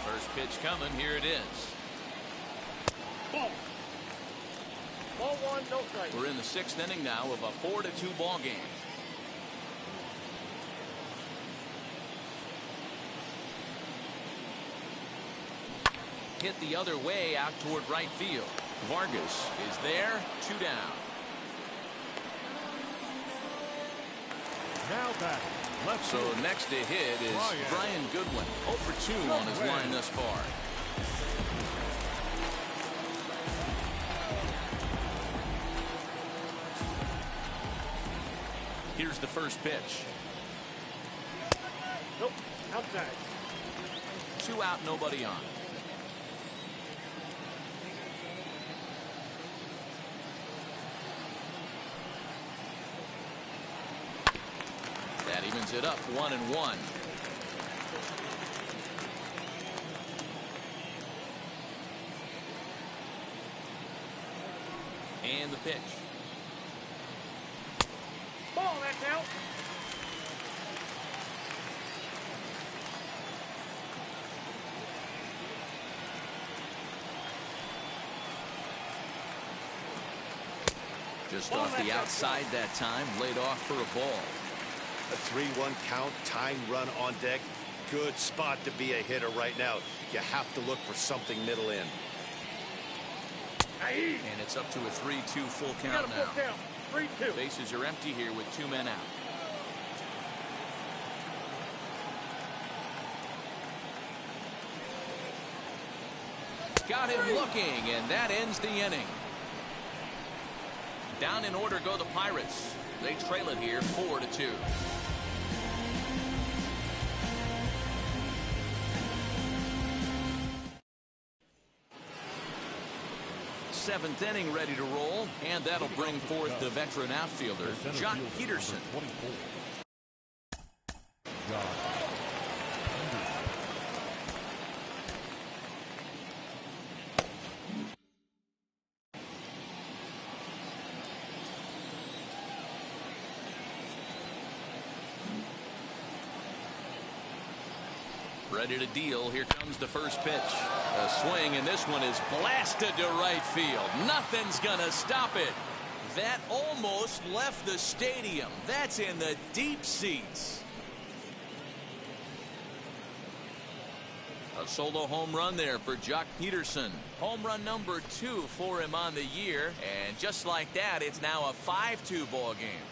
Speaker 1: First pitch coming. Here it is.
Speaker 5: Ball. Ball 1, no strike.
Speaker 1: We're in the 6th inning now of a 4-2 ball game. Hit the other way out toward right field. Vargas is there. 2 down.
Speaker 4: Now back. Left
Speaker 1: So
Speaker 4: field.
Speaker 1: next to hit is Brian Goodwin. 0 for 2 on his line thus far. Here's the first pitch.
Speaker 5: Nope. Outside.
Speaker 1: 2 out, nobody on. That evens it up 1-1. And the pitch.
Speaker 5: Ball, that's out.
Speaker 1: Just off the outside that time, laid off for a ball.
Speaker 2: A 3-1 count, time run on deck. Good spot to be a hitter right now. You have to look for something middle in.
Speaker 1: And it's up to a 3-2 full count now.
Speaker 5: 3-2.
Speaker 1: Bases are empty here with 2 men out. Got him looking, and that ends the inning. Down in order go the Pirates. They trail it here 4-2. Seventh inning ready to roll, and that'll bring forth the veteran outfielder, Jock Peterson. Ready to deal. Here comes the first pitch. A swing, and this one is blasted to right field. Nothing's gonna stop it. That almost left the stadium. That's in the deep seats. A solo home run there for Jock Peterson. Home run number 2 for him on the year. And just like that, it's now a 5-2 ball game.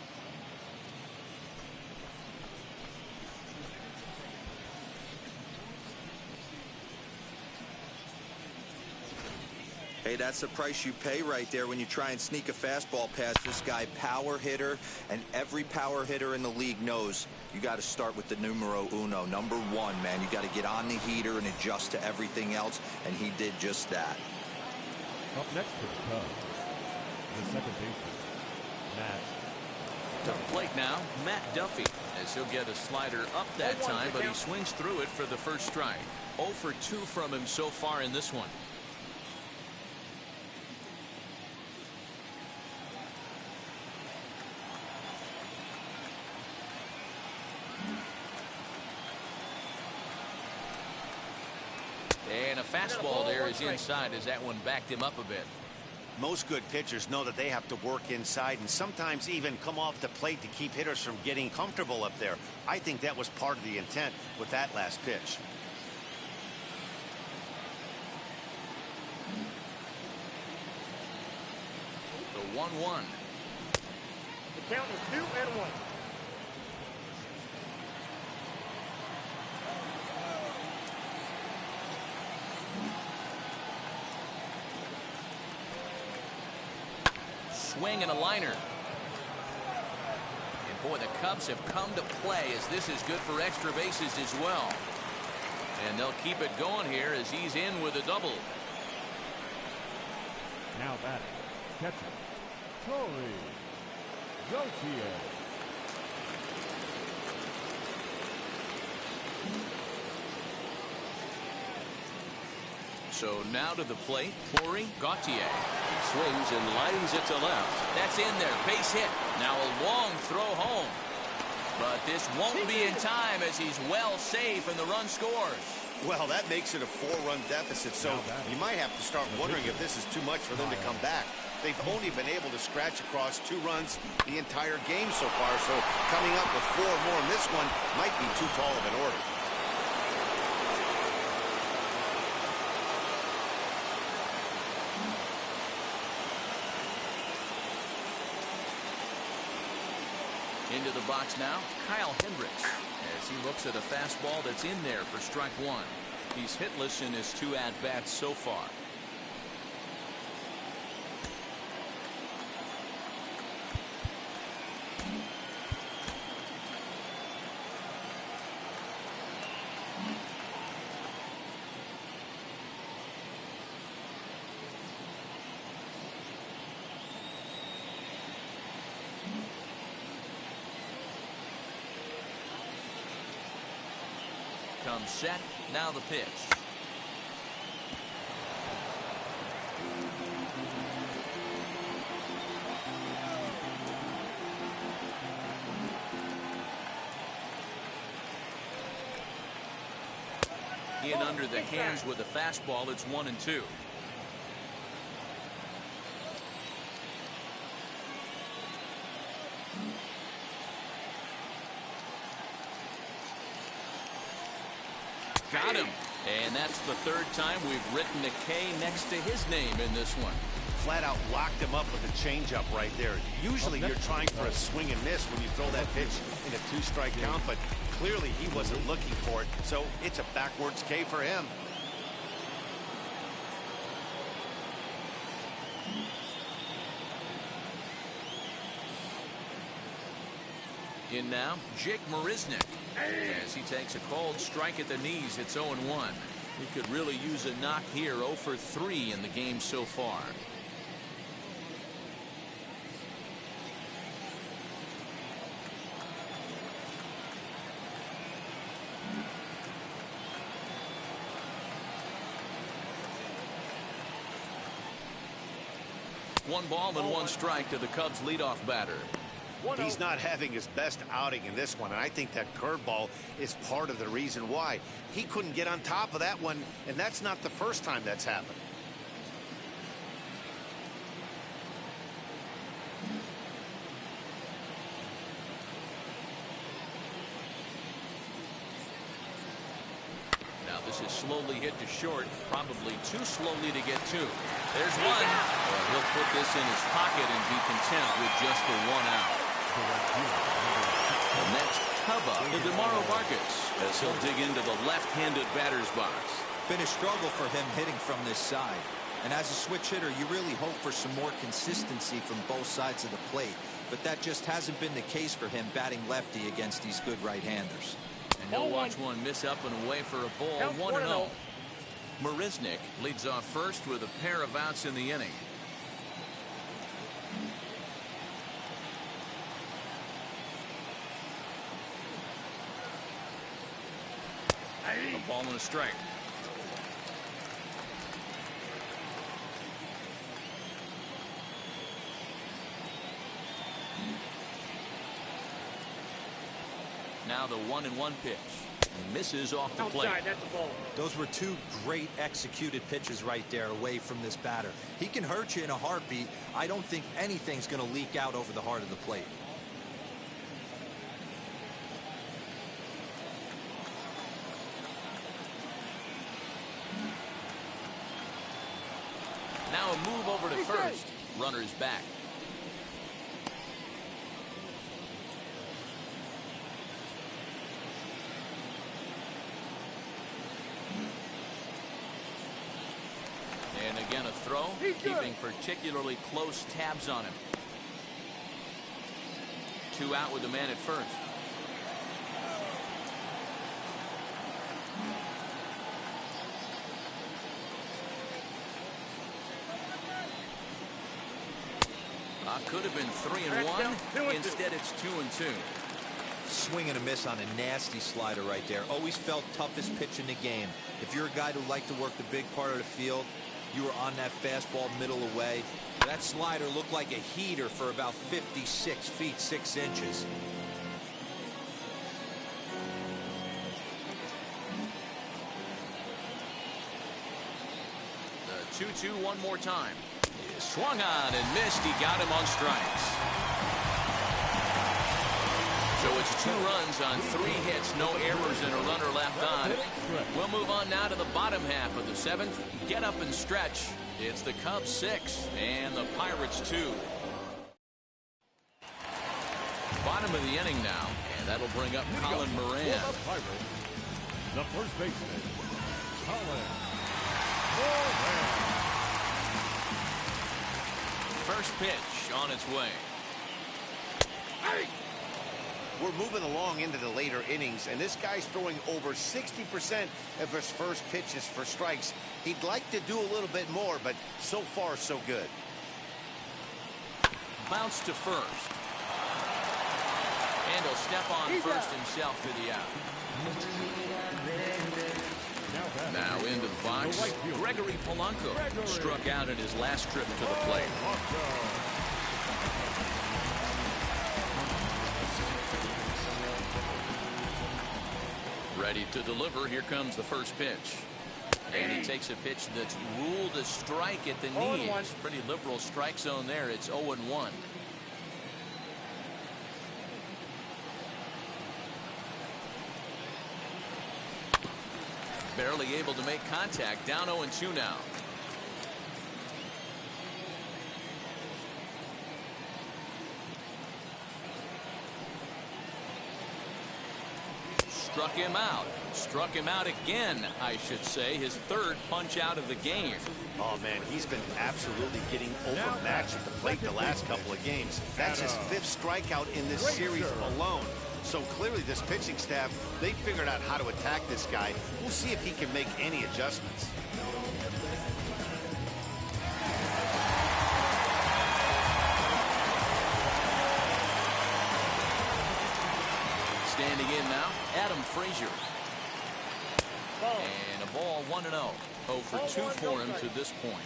Speaker 3: Hey, that's the price you pay right there when you try and sneak a fastball past this guy. Power hitter, and every power hitter in the league knows you got to start with the numero uno, number 1, man. You got to get on the heater and adjust to everything else, and he did just that.
Speaker 4: Up next for the Cubs, the second baseman, Matt.
Speaker 1: To the plate now, Matt Duffy, as he'll get a slider up that time, but he swings through it for the first strike. 0 for 2 from him so far in this one. And a fastball there is inside as that one backed him up a bit.
Speaker 2: Most good pitchers know that they have to work inside and sometimes even come off the plate to keep hitters from getting comfortable up there. I think that was part of the intent with that last pitch.
Speaker 1: The 1-1.
Speaker 5: The count is 2-1.
Speaker 1: Swing and a liner. And boy, the Cubs have come to play as this is good for extra bases as well. And they'll keep it going here as he's in with a double.
Speaker 4: Now batting, catcher, Torrey. Gautier.
Speaker 1: So now to the plate, Corey Gautier. He swings and lines it to left. That's in there, base hit. Now a long throw home. But this won't be in time as he's well safe and the run scores.
Speaker 2: Well, that makes it a 4-run deficit, so you might have to start wondering if this is too much for them to come back. They've only been able to scratch across 2 runs the entire game so far, so coming up with 4 more in this one might be too tall of an order.
Speaker 1: Into the box now, Kyle Hendricks, as he looks at a fastball that's in there for strike 1. He's hitless in his 2 at-bats so far. Comes set, now the pitch. In under the hands with a fastball, it's 1-2. Got him. And that's the 3rd time we've written a K next to his name in this one.
Speaker 2: Flat out locked him up with a changeup right there. Usually you're trying for a swing and miss when you throw that pitch in a 2-strike count, but clearly he wasn't looking for it, so it's a backwards K for him.
Speaker 1: In now, Jake Marisnick. As he takes a cold strike at the knees, it's 0-1. He could really use a knock here, 0 for 3 in the game so far. One ball and 1 strike to the Cubs leadoff batter.
Speaker 2: He's not having his best outing in this one, and I think that curveball is part of the reason why. He couldn't get on top of that one, and that's not the first time that's happened.
Speaker 1: Now this is slowly hit to short, probably too slowly to get to. There's one. Well, he'll put this in his pocket and be content with just the 1 out. The next Cub up to DeMauro Vargas as he'll dig into the left-handed batter's box.
Speaker 3: Been a struggle for him hitting from this side. And as a switch hitter, you really hope for some more consistency from both sides of the plate. But that just hasn't been the case for him batting lefty against these good right-handers.
Speaker 1: And he'll watch one miss up and away for a ball. 1-0. Marisnick leads off first with a pair of outs in the inning. A ball and a strike. Now the 1-1 pitch. And misses off the plate.
Speaker 5: Outside, that's a ball.
Speaker 3: Those were 2 great executed pitches right there away from this batter. He can hurt you in a heartbeat. I don't think anything's going to leak out over the heart of the plate.
Speaker 1: Now a move over to first. Runner's back. And again a throw, keeping particularly close tabs on him. 2 out with the man at first. clock. Could have been 3-1. Instead, it's 2-2.
Speaker 3: Swing and a miss on a nasty slider right there. Always felt toughest pitch in the game. If you're a guy who liked to work the big part of the field, you were on that fastball middle away. That slider looked like a heater for about 56 feet 6 inches.
Speaker 1: The 2-2 one more time. He swung on and missed. He got him on strikes. So it's 2 runs on 3 hits, no errors, and a runner left on. We'll move on now to the bottom half of the 7th. Get up and stretch. It's the Cubs 6 and the Pirates 2. Bottom of the inning now, and that'll bring up Colin Moran.
Speaker 4: The first baseman, Colin Moran.
Speaker 1: First pitch on its way.
Speaker 2: We're moving along into the later innings, and this guy's throwing over 60% of his first pitches for strikes. He'd like to do a little bit more, but so far, so good.
Speaker 1: Bounce to first. And he'll step on first himself for the out. Now into the box, Gregory Polanco struck out in his last trip to the plate. Ready to deliver. Here comes the first pitch. And he takes a pitch that's ruled a strike at the knees. Pretty liberal strike zone there. It's 0-1. Barely able to make contact. Down 0-2 now. Struck him out. Struck him out again, I should say. His 3rd punch out of the game.
Speaker 2: Oh, man, he's been absolutely getting overmatched at the plate the last couple of games. That's his 5th strikeout in this series alone. So clearly this pitching staff, they figured out how to attack this guy. We'll see if he can make any adjustments.
Speaker 1: Standing in now, Adam Frazier. And a ball 1-0. 0 for 2 for him to this point.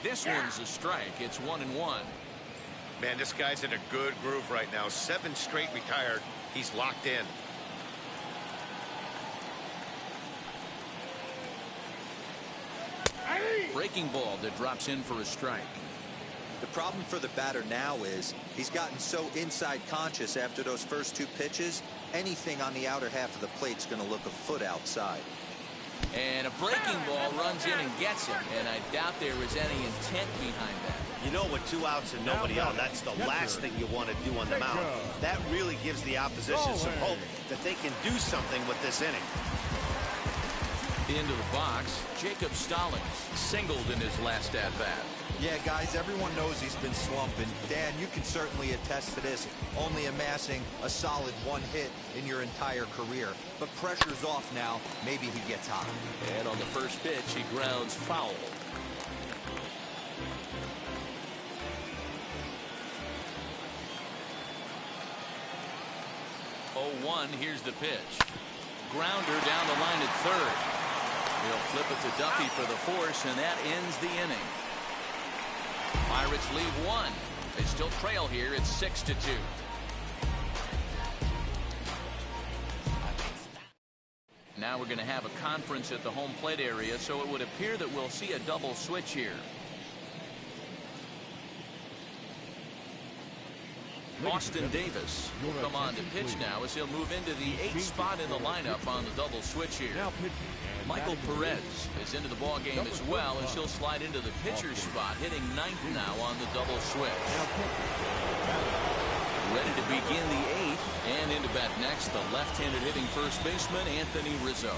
Speaker 1: This one's a strike. It's 1-1.
Speaker 2: Man, this guy's in a good groove right now. 7 straight retired. He's locked in.
Speaker 1: Breaking ball that drops in for a strike.
Speaker 3: The problem for the batter now is he's gotten so inside conscious after those first 2 pitches, anything on the outer half of the plate's going to look a foot outside.
Speaker 1: And a breaking ball runs in and gets him, and I doubt there was any intent behind that.
Speaker 2: You know, with 2 outs and nobody out, that's the last thing you want to do on the mound. That really gives the opposition some hope that they can do something with this inning.
Speaker 1: Into the box, Jacob Stallings singled in his last at-bat.
Speaker 3: Yeah, guys, everyone knows he's been slumping. Dan, you can certainly attest to this, only amassing a solid 1 hit in your entire career. But pressure's off now. Maybe he gets hot.
Speaker 1: And on the first pitch, he grounds foul. Here's the pitch. Grounder down the line at 3rd. He'll flip it to Duffy for the force, and that ends the inning. Pirates leave 1. They still trail here. It's 6-2. Now we're going to have a conference at the home plate area, so it would appear that we'll see a double switch here. Austin Davis will come on to pitch now as he'll move into the 8th spot in the lineup on the double switch here. Michael Perez is into the ballgame as well as he'll slide into the pitcher's spot, hitting 9th now on the double switch. Ready to begin the 8th, and into bat next, the left-handed hitting first baseman, Anthony Rizzo.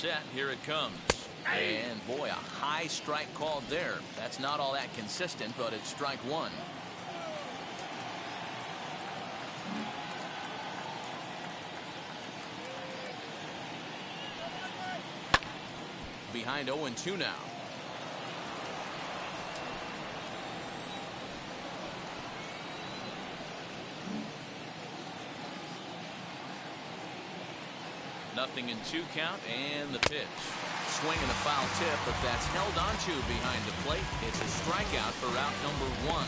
Speaker 1: set. Here it comes. And boy, a high strike called there. That's not all that consistent, but it's strike one. Behind 0-2 now. Nothing in 2 count, and the pitch. Swing and a foul tip, but that's held onto behind the plate. It's a strikeout for out number 1.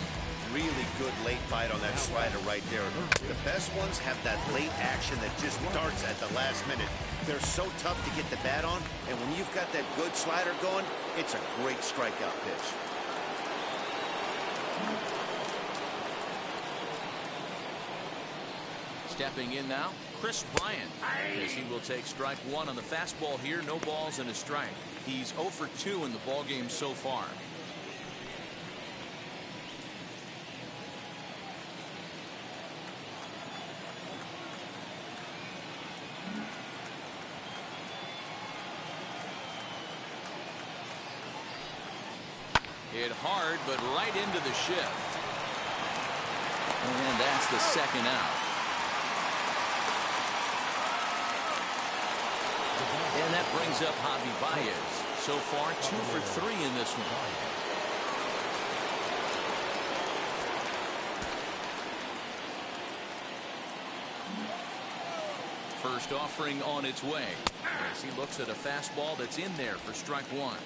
Speaker 2: Really good late bite on that slider right there. The best ones have that late action that just starts at the last minute. They're so tough to get the bat on, and when you've got that good slider going, it's a great strikeout pitch.
Speaker 1: Stepping in now, Chris Bryant, as he will take strike one on the fastball here. No balls and a strike. He's 0 for 2 in the ballgame so far. Hit hard, but right into the shift. And that's the second out. And that brings up Javi Baez. So far, 2 for 3 in this one. First offering on its way as he looks at a fastball that's in there for strike one.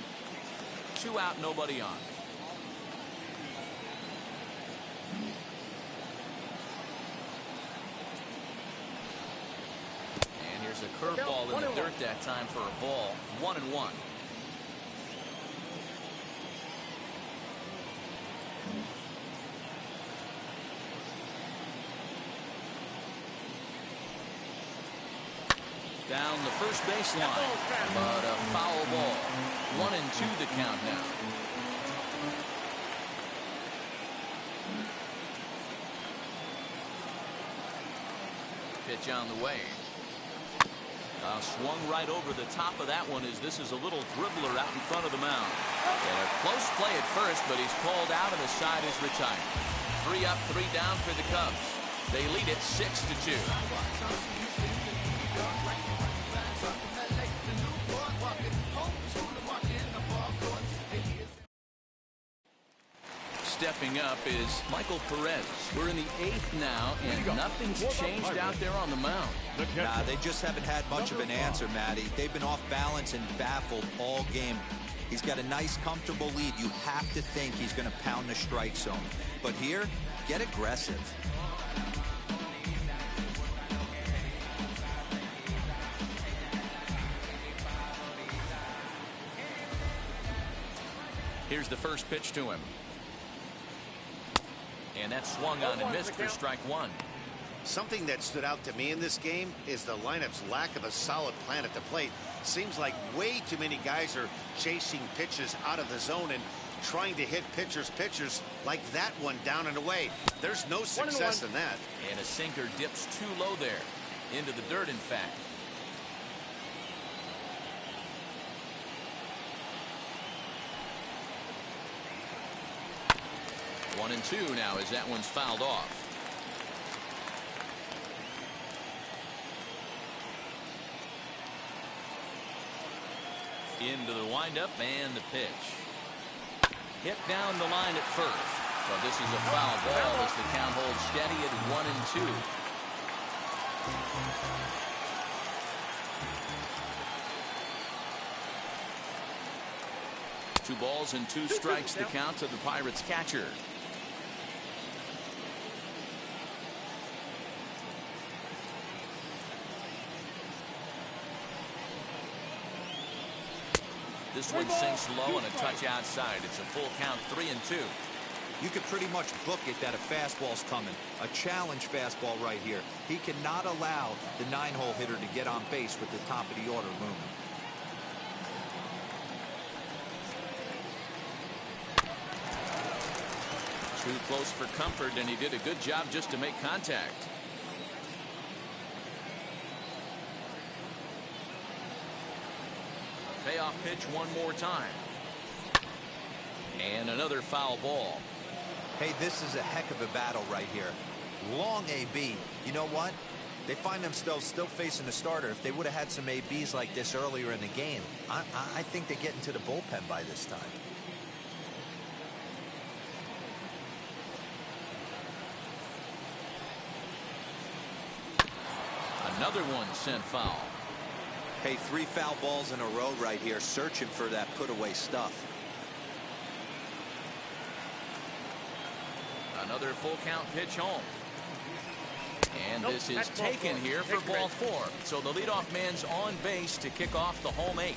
Speaker 1: 2 out, nobody on. And here's a curveball in the dirt that time for a ball. 1-1. Down the first baseline, but a foul ball. 1-2 the count now. Pitch on the way. Swung right over the top of that one as this is a little dribbler out in front of the mound. And a close play at first, but he's called out and the side is retired. 3 up, 3 down for the Cubs. They lead it 6-2. Stepping up is Michael Perez. We're in the 8th now, and nothing's changed out there on the mound.
Speaker 3: Nah, they just haven't had much of an answer, Matty. They've been off balance and baffled all game. He's got a nice, comfortable lead. You have to think he's going to pound the strike zone. But here, get aggressive.
Speaker 1: Here's the first pitch to him. And that swung on and missed for strike one.
Speaker 2: Something that stood out to me in this game is the lineup's lack of a solid plan at the plate. Seems like way too many guys are chasing pitches out of the zone and trying to hit pitchers like that one down and away. There's no success in that.
Speaker 1: And a sinker dips too low there. Into the dirt, in fact. One and 2 now as that one's fouled off. Into the windup and the pitch. Hit down the line at first. So this is a foul ball as the count holds steady at 1-2. 2 balls and 2 strikes the count to the Pirates catcher. This one sinks low and a touch outside. It's a full count, 3-2.
Speaker 3: You could pretty much book it that a fastball's coming. A challenge fastball right here. He cannot allow the 9-hole hitter to get on base with the top of the order looming.
Speaker 1: Too close for comfort, and he did a good job just to make contact. payoff pitch one more time. And another foul ball.
Speaker 3: Hey, this is a heck of a battle right here. Long AB. You know what? They find themselves still facing the starter. If they would have had some ABs like this earlier in the game, I think they get into the bullpen by this time.
Speaker 1: Another one sent foul.
Speaker 3: Hey, 3 foul balls in a row right here, searching for that put-away stuff.
Speaker 1: Another full count pitch home. And this is taken here for ball 4. So the leadoff man's on base to kick off the home 8th.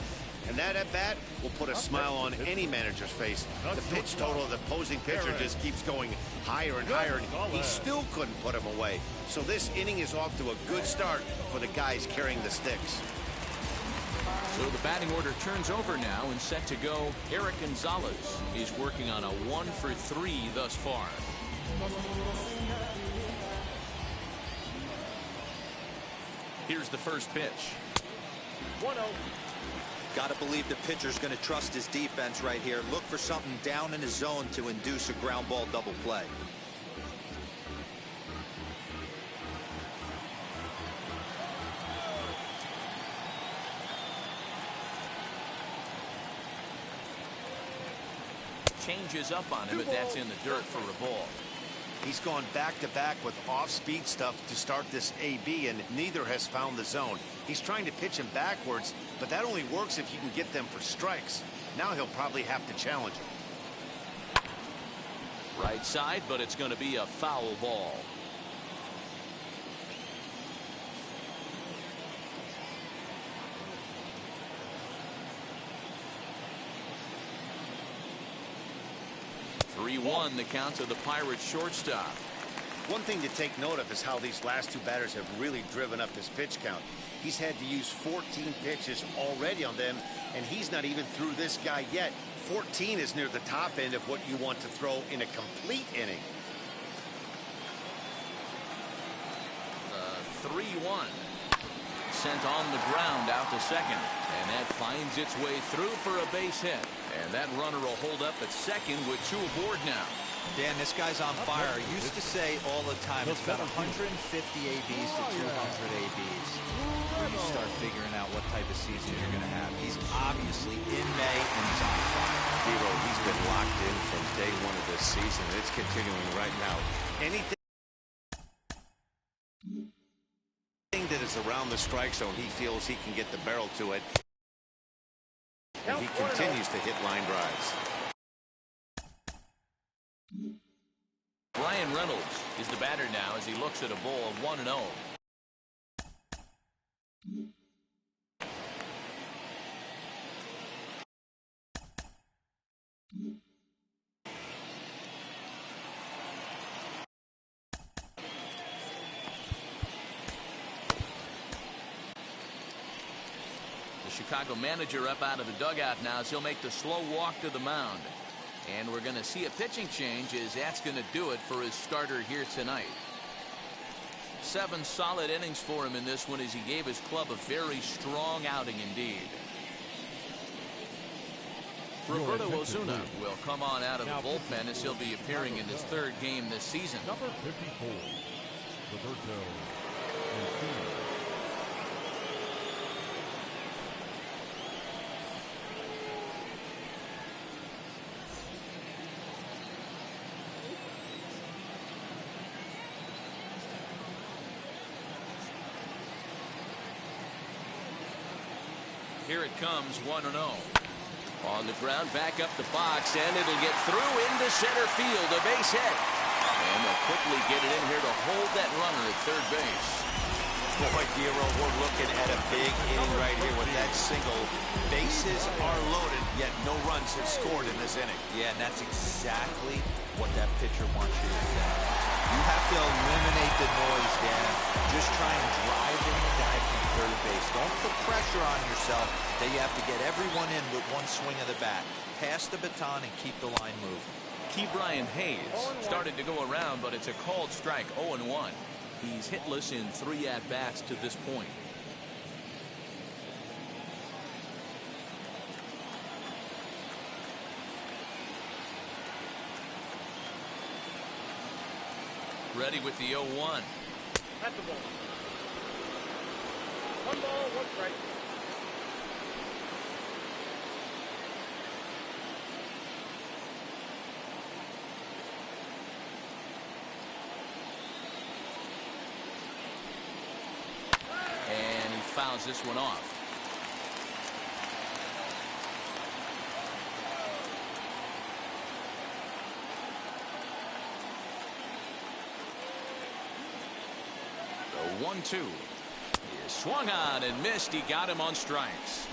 Speaker 2: And that at bat will put a smile on any manager's face. The pitch total of the opposing pitcher just keeps going higher and higher, and he still couldn't put him away. So this inning is off to a good start for the guys carrying the sticks.
Speaker 1: So the batting order turns over now, and set to go. Eric Gonzalez is working on a 1-for-3 thus far. Here's the first pitch.
Speaker 5: 1-0.
Speaker 3: Got to believe the pitcher's going to trust his defense right here. Look for something down in his zone to induce a ground ball double play.
Speaker 1: Changes up on him, but that's in the dirt for a ball.
Speaker 2: He's gone back-to-back with off-speed stuff to start this AB, and neither has found the zone. He's trying to pitch him backwards, but that only works if you can get them for strikes. Now he'll probably have to challenge him.
Speaker 1: Right side, but it's going to be a foul ball. Won the count to the Pirates shortstop.
Speaker 2: One thing to take note of is how these last 2 batters have really driven up his pitch count. He's had to use 14 pitches already on them, and he's not even through this guy yet. 14 is near the top end of what you want to throw in a complete inning.
Speaker 1: 3-1. Sent on the ground out to second, and that finds its way through for a base hit. And that runner will hold up at second with 2 aboard now.
Speaker 3: Dan, this guy's on fire. I used to say all the time, it's about 150 ABs to 200 ABs where you start figuring out what type of season you're going to have. He's obviously in May, and he's on fire.
Speaker 8: Hero, he's been locked in from day 1 of this season. It's continuing right now.
Speaker 2: Anything that is around the strike zone, he feels he can get the barrel to it. And he continues to hit line drives.
Speaker 1: Brian Reynolds is the batter now as he looks at a ball of 1-0. Chicago manager up out of the dugout now as he'll make the slow walk to the mound. And we're going to see a pitching change as that's going to do it for his starter here tonight. 7 solid innings for him in this one as he gave his club a very strong outing indeed. Roberto Osuna will come on out of the bullpen as he'll be appearing in his 3rd game this season.
Speaker 4: Number 54, Roberto Osuna.
Speaker 1: Here it comes, 1-0. On the ground, back up the box, and it'll get through into center field, a base hit. And they'll quickly get it in here to hold that runner at 3rd base.
Speaker 3: Boy, Hero, we're looking at a big inning right here with that single. Bases are loaded, yet no runs have scored in this inning. Yeah, and that's exactly what that pitcher wants you to do. You have to eliminate the noise, Dan. Just try and drive in the guy from 3rd base. Don't put pressure on yourself that you have to get everyone in with one swing of the bat. Pass the baton and keep the line moving.
Speaker 1: Key Brian Hayes started to go around, but it's a called strike, 0-1. He's hitless in 3 at-bats to this point. Ready with the 0-1.
Speaker 5: At the ball. 1 ball, 1 strike.
Speaker 1: And he fouls this one off. The 1-2. He swung on and missed. He got him on strikes.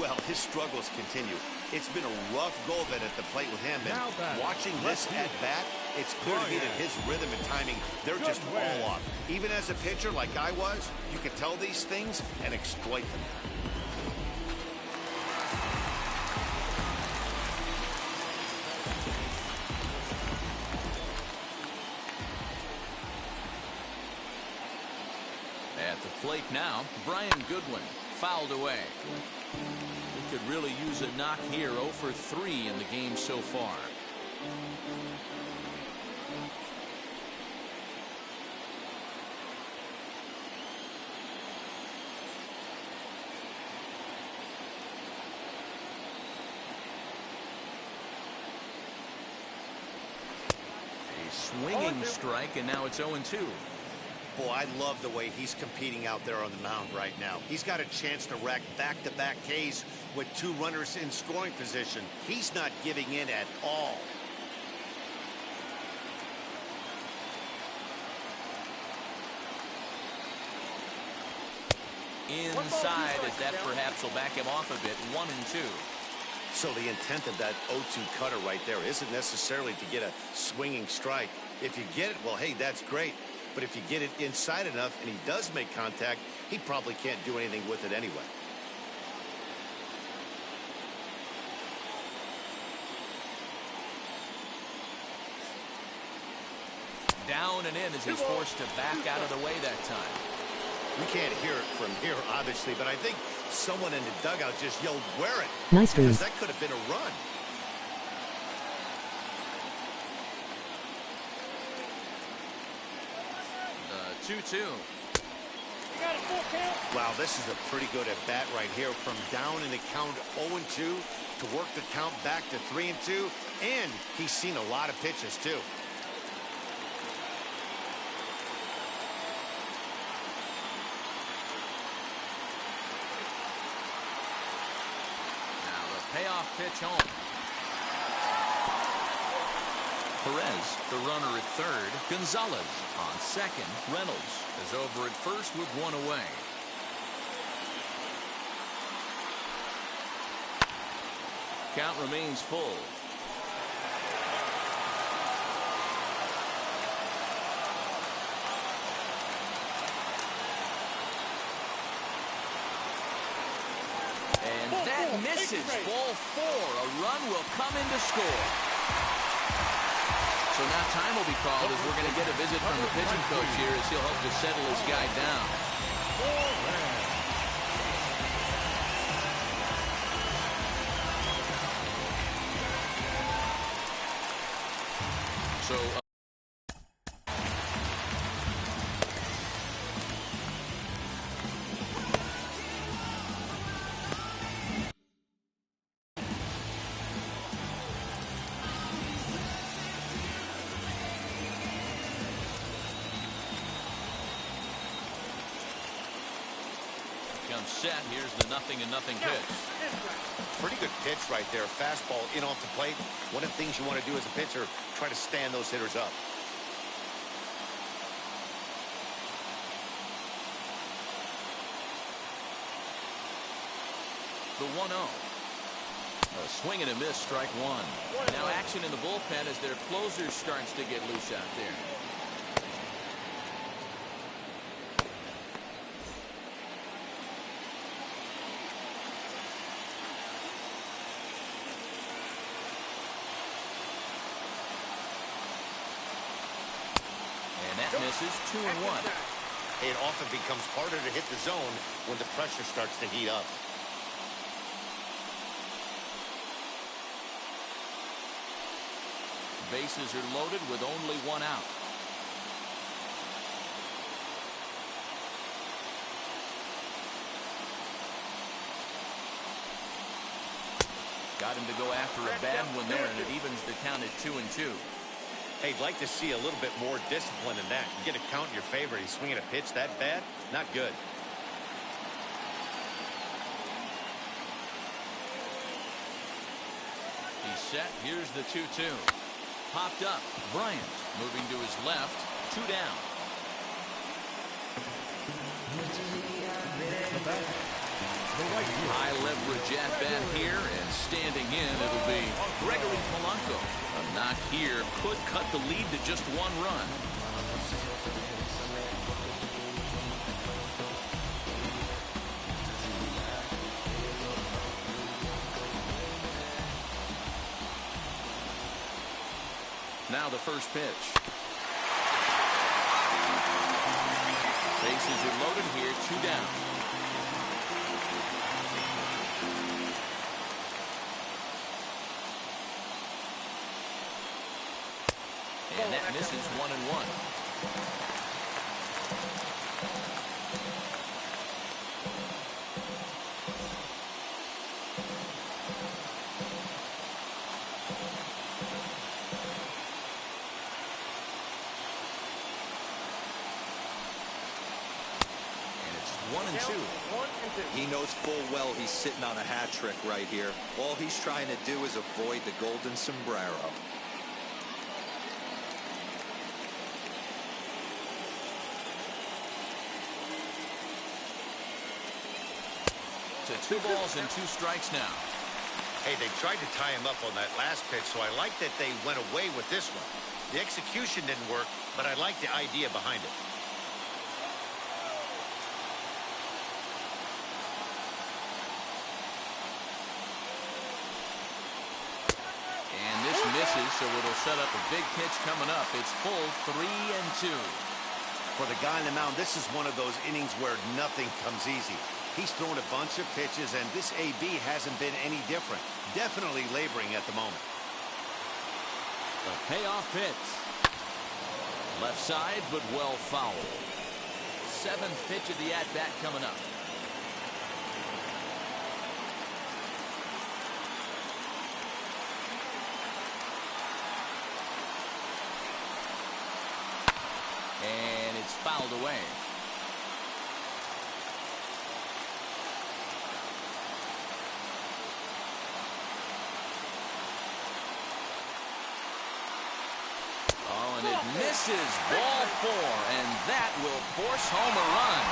Speaker 2: Well, his struggles continue. It's been a rough go of it at the plate with him. And watching this at bat, it's clear to me that his rhythm and timing, they're just all off. Even as a pitcher like I was, you can tell these things and exploit them.
Speaker 1: At the plate now, Brian Goodwin fouled away. He could really use a knock here. 0 for 3 in the game so far. A swinging strike, and now it's 0-2.
Speaker 2: Boy, I love the way he's competing out there on the mound right now. He's got a chance to rack back-to-back Ks with 2 runners in scoring position. He's not giving in at all.
Speaker 1: Inside, as that perhaps will back him off a bit. 1-2.
Speaker 2: So the intent of that 0-2 cutter right there isn't necessarily to get a swinging strike. If you get it, well, hey, that's great. But if you get it inside enough and he does make contact, he probably can't do anything with it anyway.
Speaker 1: Down and in as he's forced to back out of the way that time.
Speaker 2: We can't hear it from here, obviously, but I think someone in the dugout just yelled, "Wear it."
Speaker 9: Nice stream.
Speaker 2: Because that could have been a run.
Speaker 1: The 2-2.
Speaker 5: You got a full count.
Speaker 2: Wow, this is a pretty good at bat right here. From down in the count 0-2 to work the count back to 3-2. And he's seen a lot of pitches, too.
Speaker 1: Payoff pitch home. Perez, the runner at third. Gonzalez on second. Reynolds is over at first with 1 away. Count remains full. That misses. Ball 4. A run will come in to score. So now time will be called as we're going to get a visit from the pitching coach here as he'll hope to settle his guy down. So set. Here's the 0-0 pitch.
Speaker 2: Pretty good pitch right there. Fastball in off the plate. One of the things you want to do as a pitcher, try to stand those hitters up.
Speaker 1: The 1-0. A swing and a miss, strike 1. Now action in the bullpen as their closer starts to get loose out there. Misses. 2-1.
Speaker 2: It often becomes harder to hit the zone when the pressure starts to heat up.
Speaker 1: Bases are loaded with only 1 out. got him to go after a bad one there, and it evens the count at 2-2.
Speaker 2: Hey, I'd like to see a little bit more discipline in that. You get a count in your favor. He's swinging a pitch that bad? Not good.
Speaker 1: He's set. Here's the 2-2. Popped up. Bryant moving to his left. 2 down. High leverage at bat here, and standing in, it'll be Gregory Polanco. A knock here could cut the lead to just 1 run. Now the first pitch. Bases are loaded here, 2 down. And that misses 1-1. And it's 1-2.
Speaker 3: He knows full well he's sitting on a hat trick right here. All he's trying to do is avoid the golden sombrero.
Speaker 1: To 2 balls and 2 strikes now.
Speaker 2: Hey, they tried to tie him up on that last pitch, so I like that they went away with this one. The execution didn't work, but I like the idea behind it.
Speaker 1: And this misses, so it'll set up a big pitch coming up. It's full 3-2.
Speaker 2: For the guy on the mound, this is one of those innings where nothing comes easy. He's thrown a bunch of pitches, and this AB hasn't been any different. Definitely laboring at the moment.
Speaker 1: The payoff pitch. Left side, but well fouled. 7th pitch of the at-bat coming up. And it's fouled away. Oh, and it misses. Ball 4, and that will force home a run.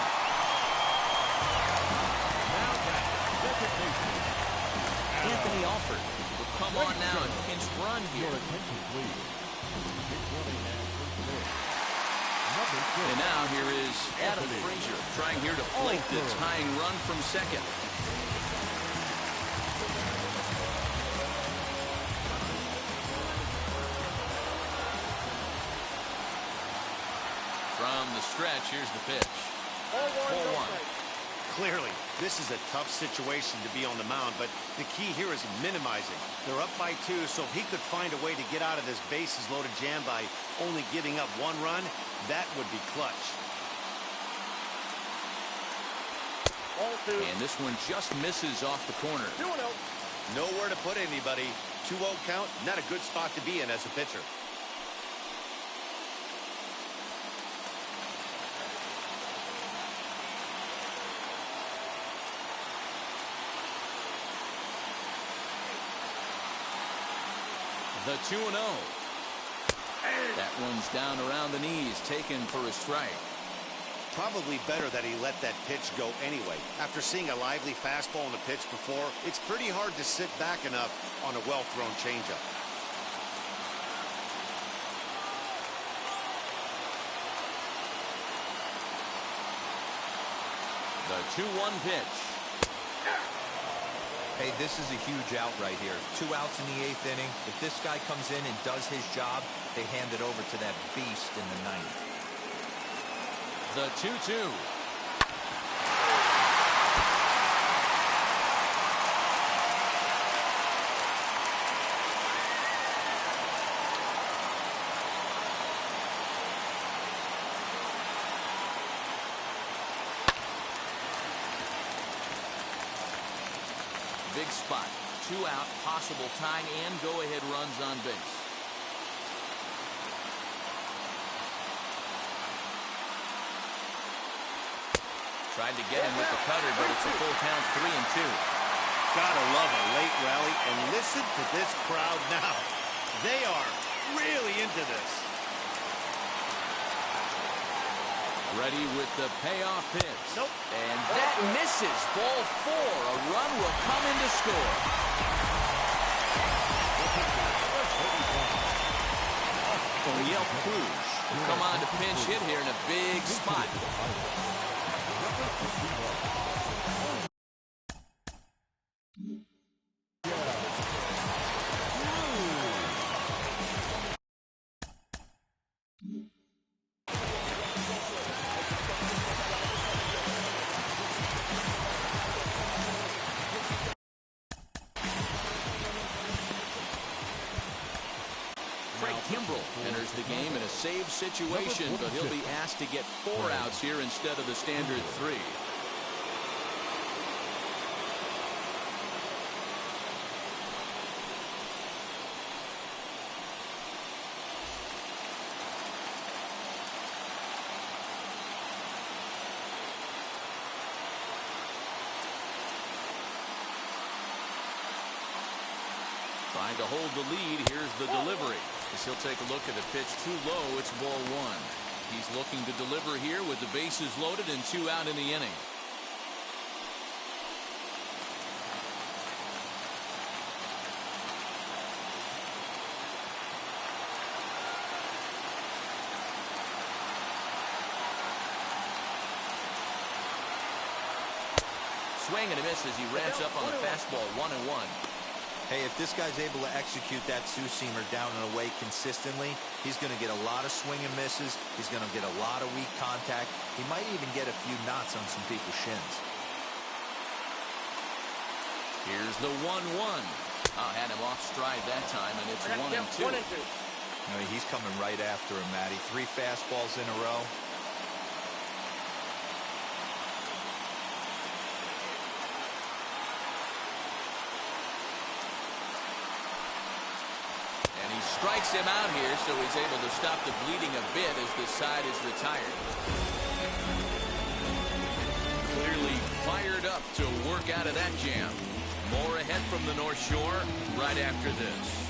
Speaker 1: Anthony Alford will come on now and pinch run here. And now here is Adam Frazier trying here to plate the tying run from second. From the stretch, here's the pitch. 4-1.
Speaker 2: Clearly, this is a tough situation to be on the mound, but the key here is minimizing. They're up by 2, so if he could find a way to get out of this bases-loaded jam by only giving up 1 run, that would be clutch.
Speaker 1: And this one just misses off the corner.
Speaker 5: 2-0.
Speaker 2: Nowhere to put anybody. 2-0 count, not a good spot to be in as a pitcher.
Speaker 1: The 2-0. That one's down around the knees, taken for a strike.
Speaker 2: Probably better that he let that pitch go anyway. After seeing a lively fastball on the pitch before, it's pretty hard to sit back enough on a well-thrown changeup.
Speaker 1: The 2-1 pitch.
Speaker 3: Hey, this is a huge out right here. 2 outs in the 8th inning. If this guy comes in and does his job, they hand it over to that beast in the 9th.
Speaker 1: The 2-2. Big spot. 2 out, possible tying and go-ahead runs on base. Tried to get him with the cutter, but it's a full count, 3-2.
Speaker 2: Gotta love a late rally, and listen to this crowd now. They are really into this.
Speaker 1: Ready with the payoff pitch.
Speaker 2: Nope.
Speaker 1: And that misses. Ball 4. A run will come in to score. O'Neill Cruz will come on to pinch hit here in a big spot. Enters the game in a save situation, but he'll be asked to get 4 outs here instead of the standard 3. Trying to hold the lead. Here's the delivery. As he'll take a look at the pitch too low. It's ball 1. He's looking to deliver here with the bases loaded and 2 out in the inning. Swing and a miss as he ramps up on the fastball. 1-1.
Speaker 3: Hey, if this guy's able to execute that two-seamer down and away consistently, he's going to get a lot of swing and misses. He's going to get a lot of weak contact. He might even get a few knots on some people's shins.
Speaker 1: Here's the 1-1. Had him off stride that time, and it's 1-2.
Speaker 3: I mean, he's coming right after him, Matty. 3 fastballs in a row.
Speaker 1: Strikes him out here, so he's able to stop the bleeding a bit as the side is retired. Clearly fired up to work out of that jam. More ahead from the North Shore right after this.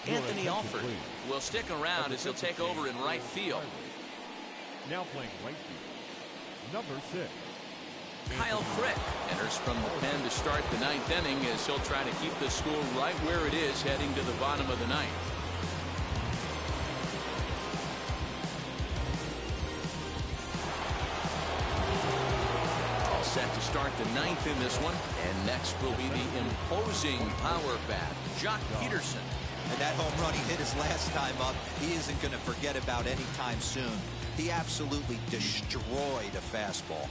Speaker 1: Anthony Alford will stick around as he'll take over in right field.
Speaker 4: Now playing right field, number 6.
Speaker 1: Kyle Crick enters from the pen to start the 9th inning as he'll try to keep the score right where it is heading to the bottom of the 9th. All set to start the 9th in this one, and next will be the imposing power bat, Jock Peterson.
Speaker 3: And that home run he hit his last time up, he isn't going to forget about any time soon. He absolutely destroyed a fastball.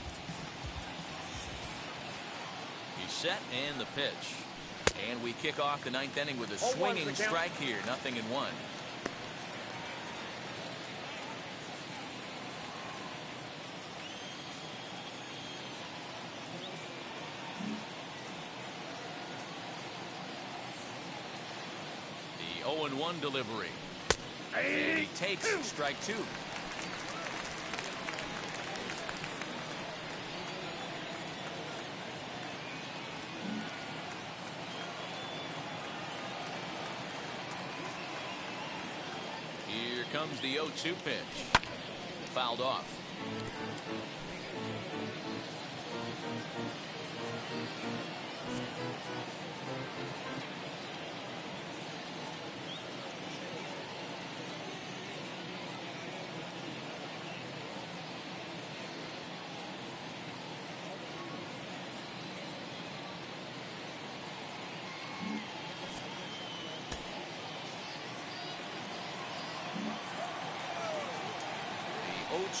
Speaker 1: He's set and the pitch. And we kick off the 9th inning with a swinging strike here. 0-1. The 0-1 delivery. And he takes strike 2. Here comes the 0-2 pitch. Fouled off.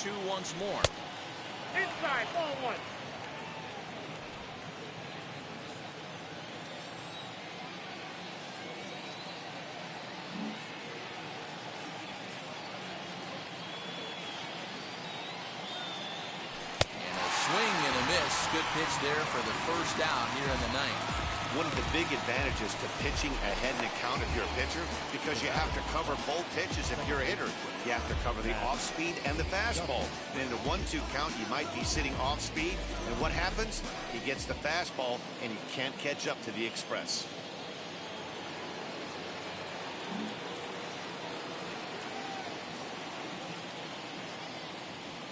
Speaker 1: The 0-2 once more.
Speaker 5: Inside, ball 1.
Speaker 1: good pitch there for the first out here in the ninth.
Speaker 2: One of the big advantages to pitching ahead in the count if you're a pitcher, because you have to cover both pitches if you're a hitter. You have to cover the off-speed and the fastball. And in a 1-2 count, you might be sitting off-speed. And what happens? He gets the fastball, and he can't catch up to the express.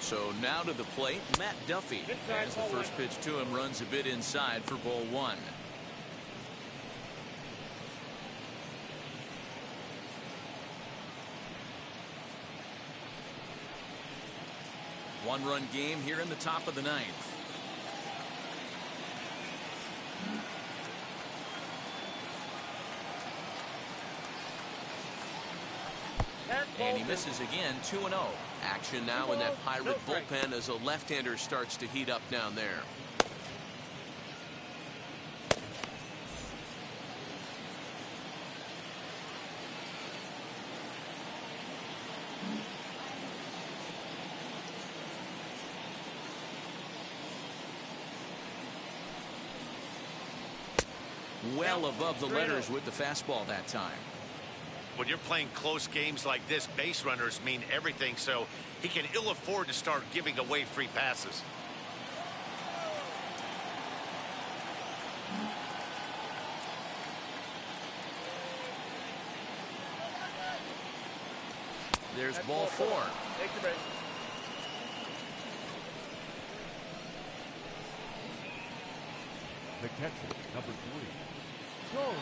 Speaker 1: So now to the plate, Matt Duffy. As the first pitch to him runs a bit inside for ball one. One-run game here in the top of the ninth. And he misses again, 2-0. Action now in that Pirate bullpen as a left-hander starts to heat up down there. Well above the letters with the fastball that time.
Speaker 2: When you're playing close games like this, base runners mean everything, so he can ill afford to start giving away free passes.
Speaker 1: There's ball four.
Speaker 5: Take the break.
Speaker 4: The catcher, number 3. Corey.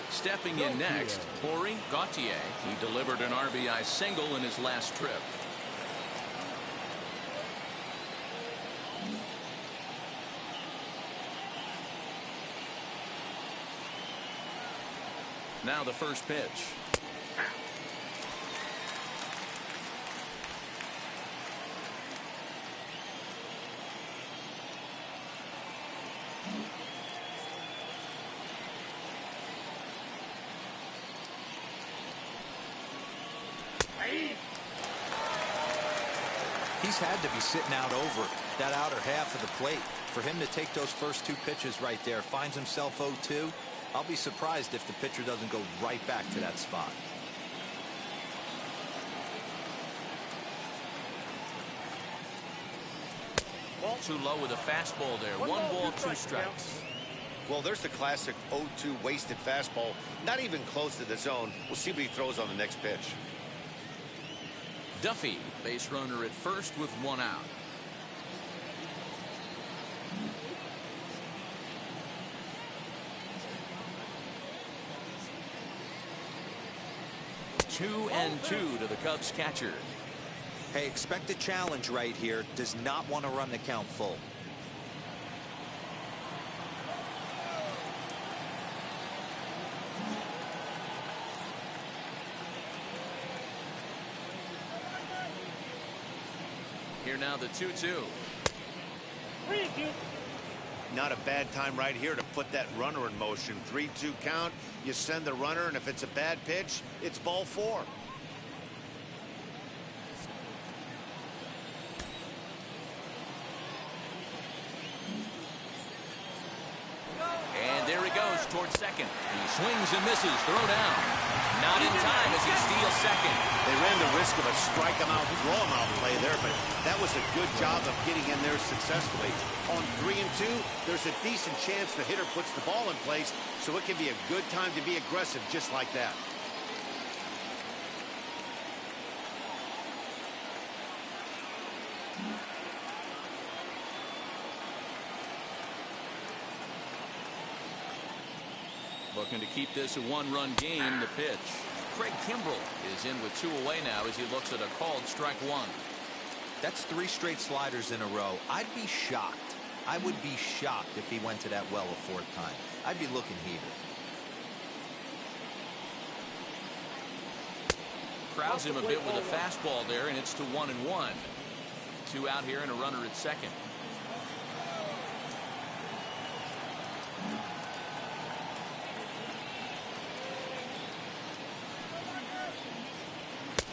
Speaker 1: Stepping in next, Corey Gautier. He delivered an RBI single in his last trip. Now the first pitch.
Speaker 3: He's had to be sitting out over that outer half of the plate. For him to take those first two pitches right there, finds himself 0-2. I'll be surprised if the pitcher doesn't go right back to that spot.
Speaker 1: Too low with a fastball there. One ball, two strikes.
Speaker 2: Well, there's the classic 0-2 wasted fastball. Not even close to the zone. We'll see what he throws on the next pitch.
Speaker 1: Duffy, base runner at first with one out. Two and two to the Cubs catcher.
Speaker 3: Hey, expect a challenge right here. Does not want to run the count full.
Speaker 1: Here now the 2-2.
Speaker 5: 3-2.
Speaker 2: Not a bad time right here to put that runner in motion. 3-2 count. You send the runner, and if it's a bad pitch, it's ball four.
Speaker 1: And there he goes towards second. He swings and misses. Throw down. Not in time as he steals second.
Speaker 2: They ran the risk of a strike him out, throw him out play there, but that was a good job of getting in there successfully. On 3-2, there's a decent chance the hitter puts the ball in place, so it can be a good time to be aggressive just like that.
Speaker 1: Looking to keep this a one-run game. The pitch. Craig Kimbrell is in with two away now as he looks at a called strike one.
Speaker 3: That's 3 straight sliders in a row. I'd be shocked. I would be shocked if he went to that well a 4th time. I'd be looking heated.
Speaker 1: Crowds him a bit with a fastball there, and it's to 1-1. 2 out here and a runner at second.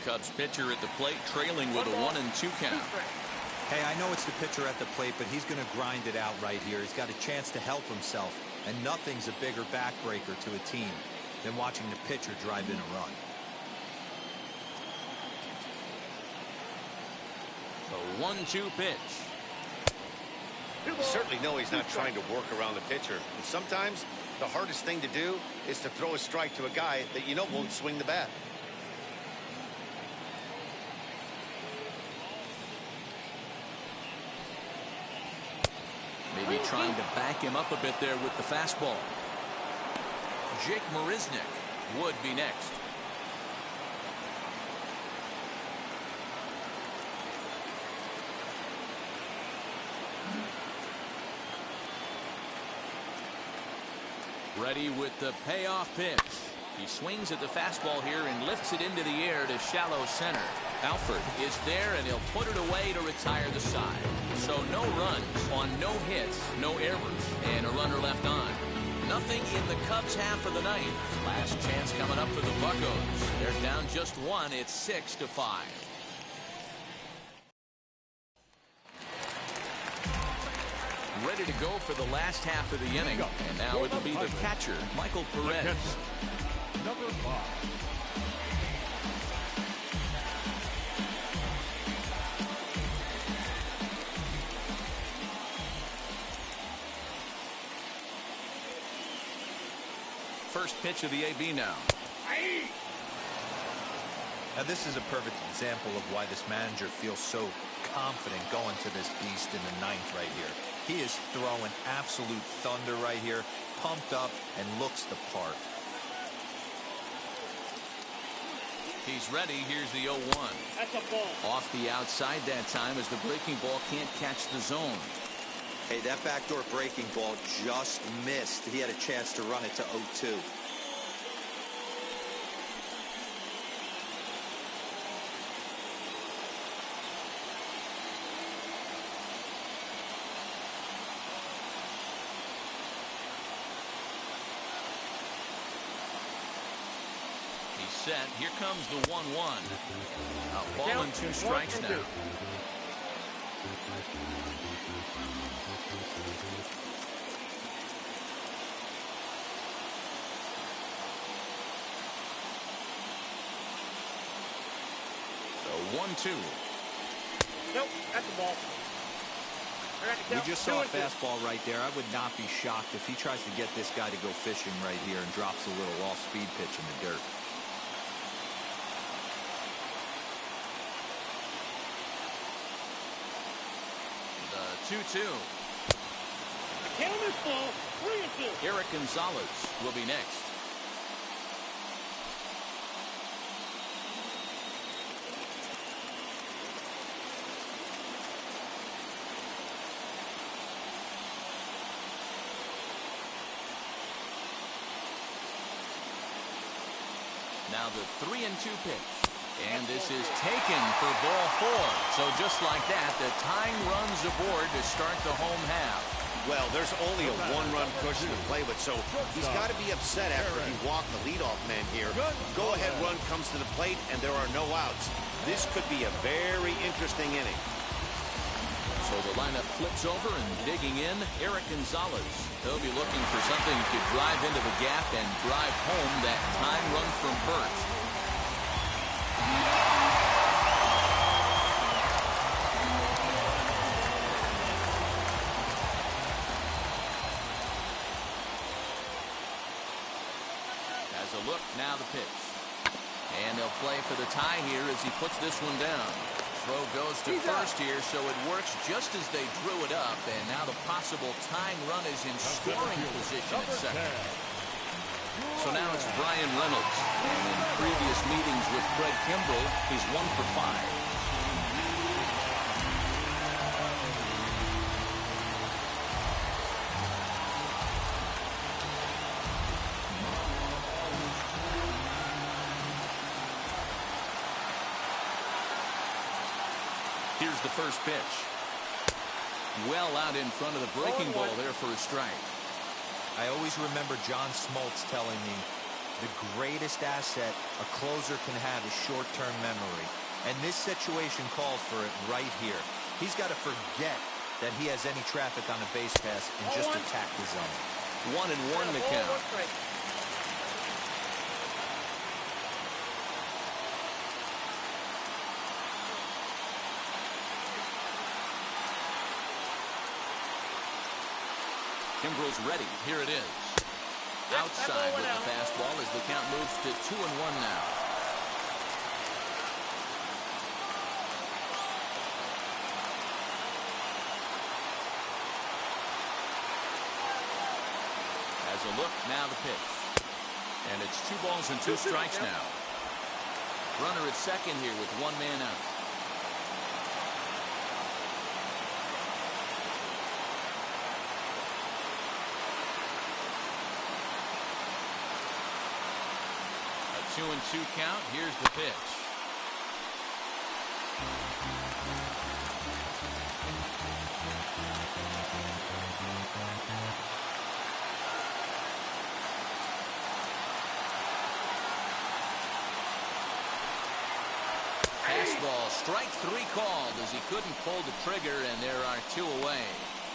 Speaker 1: Cubs pitcher at the plate trailing with a 1-2 count.
Speaker 3: Hey, I know it's the pitcher at the plate, but he's going to grind it out right here. He's got a chance to help himself, and nothing's a bigger backbreaker to a team than watching the pitcher drive in a run.
Speaker 1: The 1-2 pitch.
Speaker 2: You certainly know he's not trying to work around the pitcher. And sometimes the hardest thing to do is to throw a strike to a guy that you know won't swing the bat.
Speaker 1: Maybe trying to back him up a bit there with the fastball. Jake Marisnick would be next. Ready with the payoff pitch. He swings at the fastball here and lifts it into the air to shallow center. Alford is there, and he'll put it away to retire the side. So no runs on no hits, no errors, and a runner left on. Nothing in the Cubs half of the ninth. Last chance coming up for the Buccos. They're down just one. It's 6-5. Ready to go for the last half of the inning. And now it'll be the catcher, Michael Perez.
Speaker 4: Number 5.
Speaker 1: First pitch of the AB now.
Speaker 3: Now, this is a perfect example of why this manager feels so confident going to this beast in the ninth right here. He is throwing absolute thunder right here, pumped up, and looks the part.
Speaker 1: He's ready. Here's the 0-1.
Speaker 5: That's a ball.
Speaker 1: Off the outside that time as the breaking ball can't catch the zone.
Speaker 3: Hey, that backdoor breaking ball just missed. He had a chance to run it to 0-2.
Speaker 1: Set. Here comes the 1-1. A ball and 2 strikes now. The 1-2.
Speaker 5: Nope, that's the ball.
Speaker 3: We just saw a fastball right there. I would not be shocked if he tries to get this guy to go fishing right here and drops a little off-speed pitch in the dirt.
Speaker 1: The 2-2.
Speaker 5: Count is full. 3-2.
Speaker 1: Eric Gonzalez will be next. Now the 3-2 pitch. And this is taken for ball 4. So just like that, the tying runs aboard to start the home half.
Speaker 2: Well, there's only a 1-run cushion to play with, so he's got to be upset after he walked the leadoff man here. Go-ahead run comes to the plate, and there are no outs. This could be a very interesting inning.
Speaker 1: So the lineup flips over, and digging in, Eric Gonzalez. He'll be looking for something to drive into the gap and drive home that tying run from first. As a look, now the pitch. And they'll play for the tie here as he puts this one down. Throw goes to first here, so it works just as they drew it up. And now the possible tying run is in scoring position at second. So now it's Brian Reynolds. And in previous meetings with Craig Kimbrell, he's 1 for 5. Here's the first pitch. Well out in front of the breaking ball there for a strike.
Speaker 3: I always remember John Smoltz telling me the greatest asset a closer can have is short-term memory. And this situation calls for it right here. He's got to forget that he has any traffic on a base pass and just attack the zone.
Speaker 7: 1-1 the count. Kimbrel's ready. Here it is. Outside with the fastball as the count moves to 2-1 now. As a look, now the pitch. And it's 2 balls and 2 strikes now. Runner at second here with 1 man out. A 2-2 count. Here's the pitch. Fastball, strike 3 called as he couldn't pull the trigger, and there are 2 away.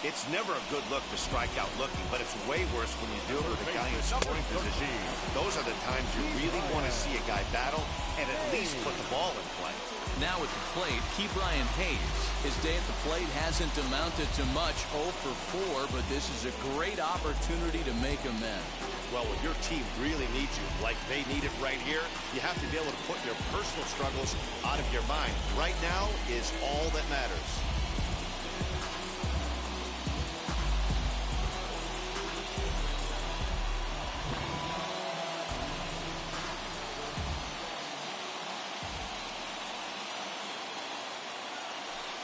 Speaker 2: It's never a good look to strike out looking, but it's way worse when you deal with a guy in scoring position. Those are the times you really want to see a guy battle and at least put the ball in play.
Speaker 1: Now at the plate, Ke'Bryan Hayes. His day at the plate hasn't amounted to much, 0 for 4, but this is a great opportunity to make amends.
Speaker 2: Well, when your team really needs you, like they need it right here, you have to be able to put your personal struggles out of your mind. Right now is all that matters.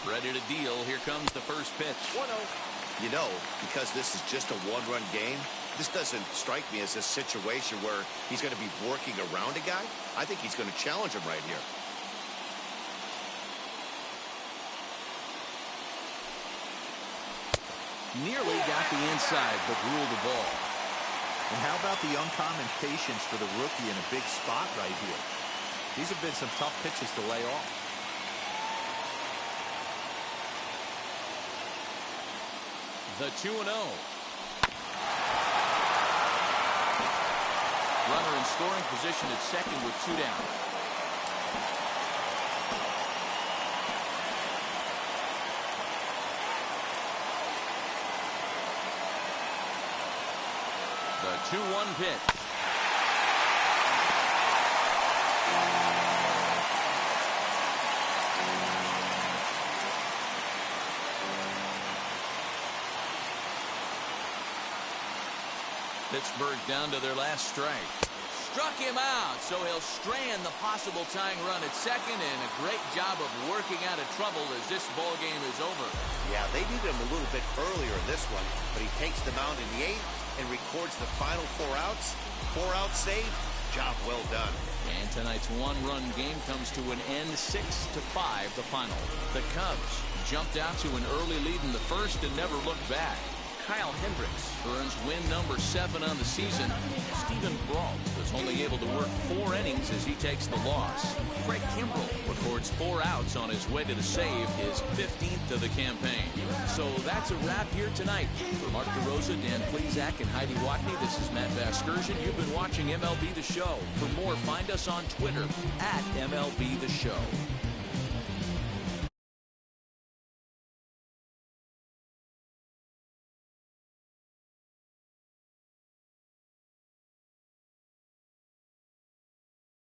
Speaker 1: Ready to deal. Here comes the first pitch.
Speaker 5: 1-0.
Speaker 2: You know, because this is just a one-run game, this doesn't strike me as a situation where he's going to be working around a guy. I think he's going to challenge him right here.
Speaker 1: Nearly got the inside, but ruled the ball.
Speaker 3: And how about the uncommon patience for the rookie in a big spot right here? These have been some tough pitches to lay off.
Speaker 1: The 2-0. Runner in scoring position at second with 2 down. The 2-1 pitch. Pittsburgh down to their last strike. Struck him out, so he'll strand the possible tying run at second, and a great job of working out of trouble as this ball game is over.
Speaker 2: Yeah, they needed him a little bit earlier in this one, but he takes the mound in the 8th and records the final 4 outs. 4-out save. Job well done.
Speaker 1: And tonight's 1-run game comes to an end, 6-5 the final. The Cubs jumped out to an early lead in the first and never looked back. Kyle Hendricks earns win number 7 on the season. Stephen Brault was only able to work 4 innings as he takes the loss. Craig Kimbrel records 4 outs on his way to the save, his 15th of the campaign. So that's a wrap here tonight. For Mark DeRosa, Dan Plesac, and Heidi Watney, this is Matt Vasgersian. You've been watching MLB The Show. For more, find us on Twitter @MLB The Show.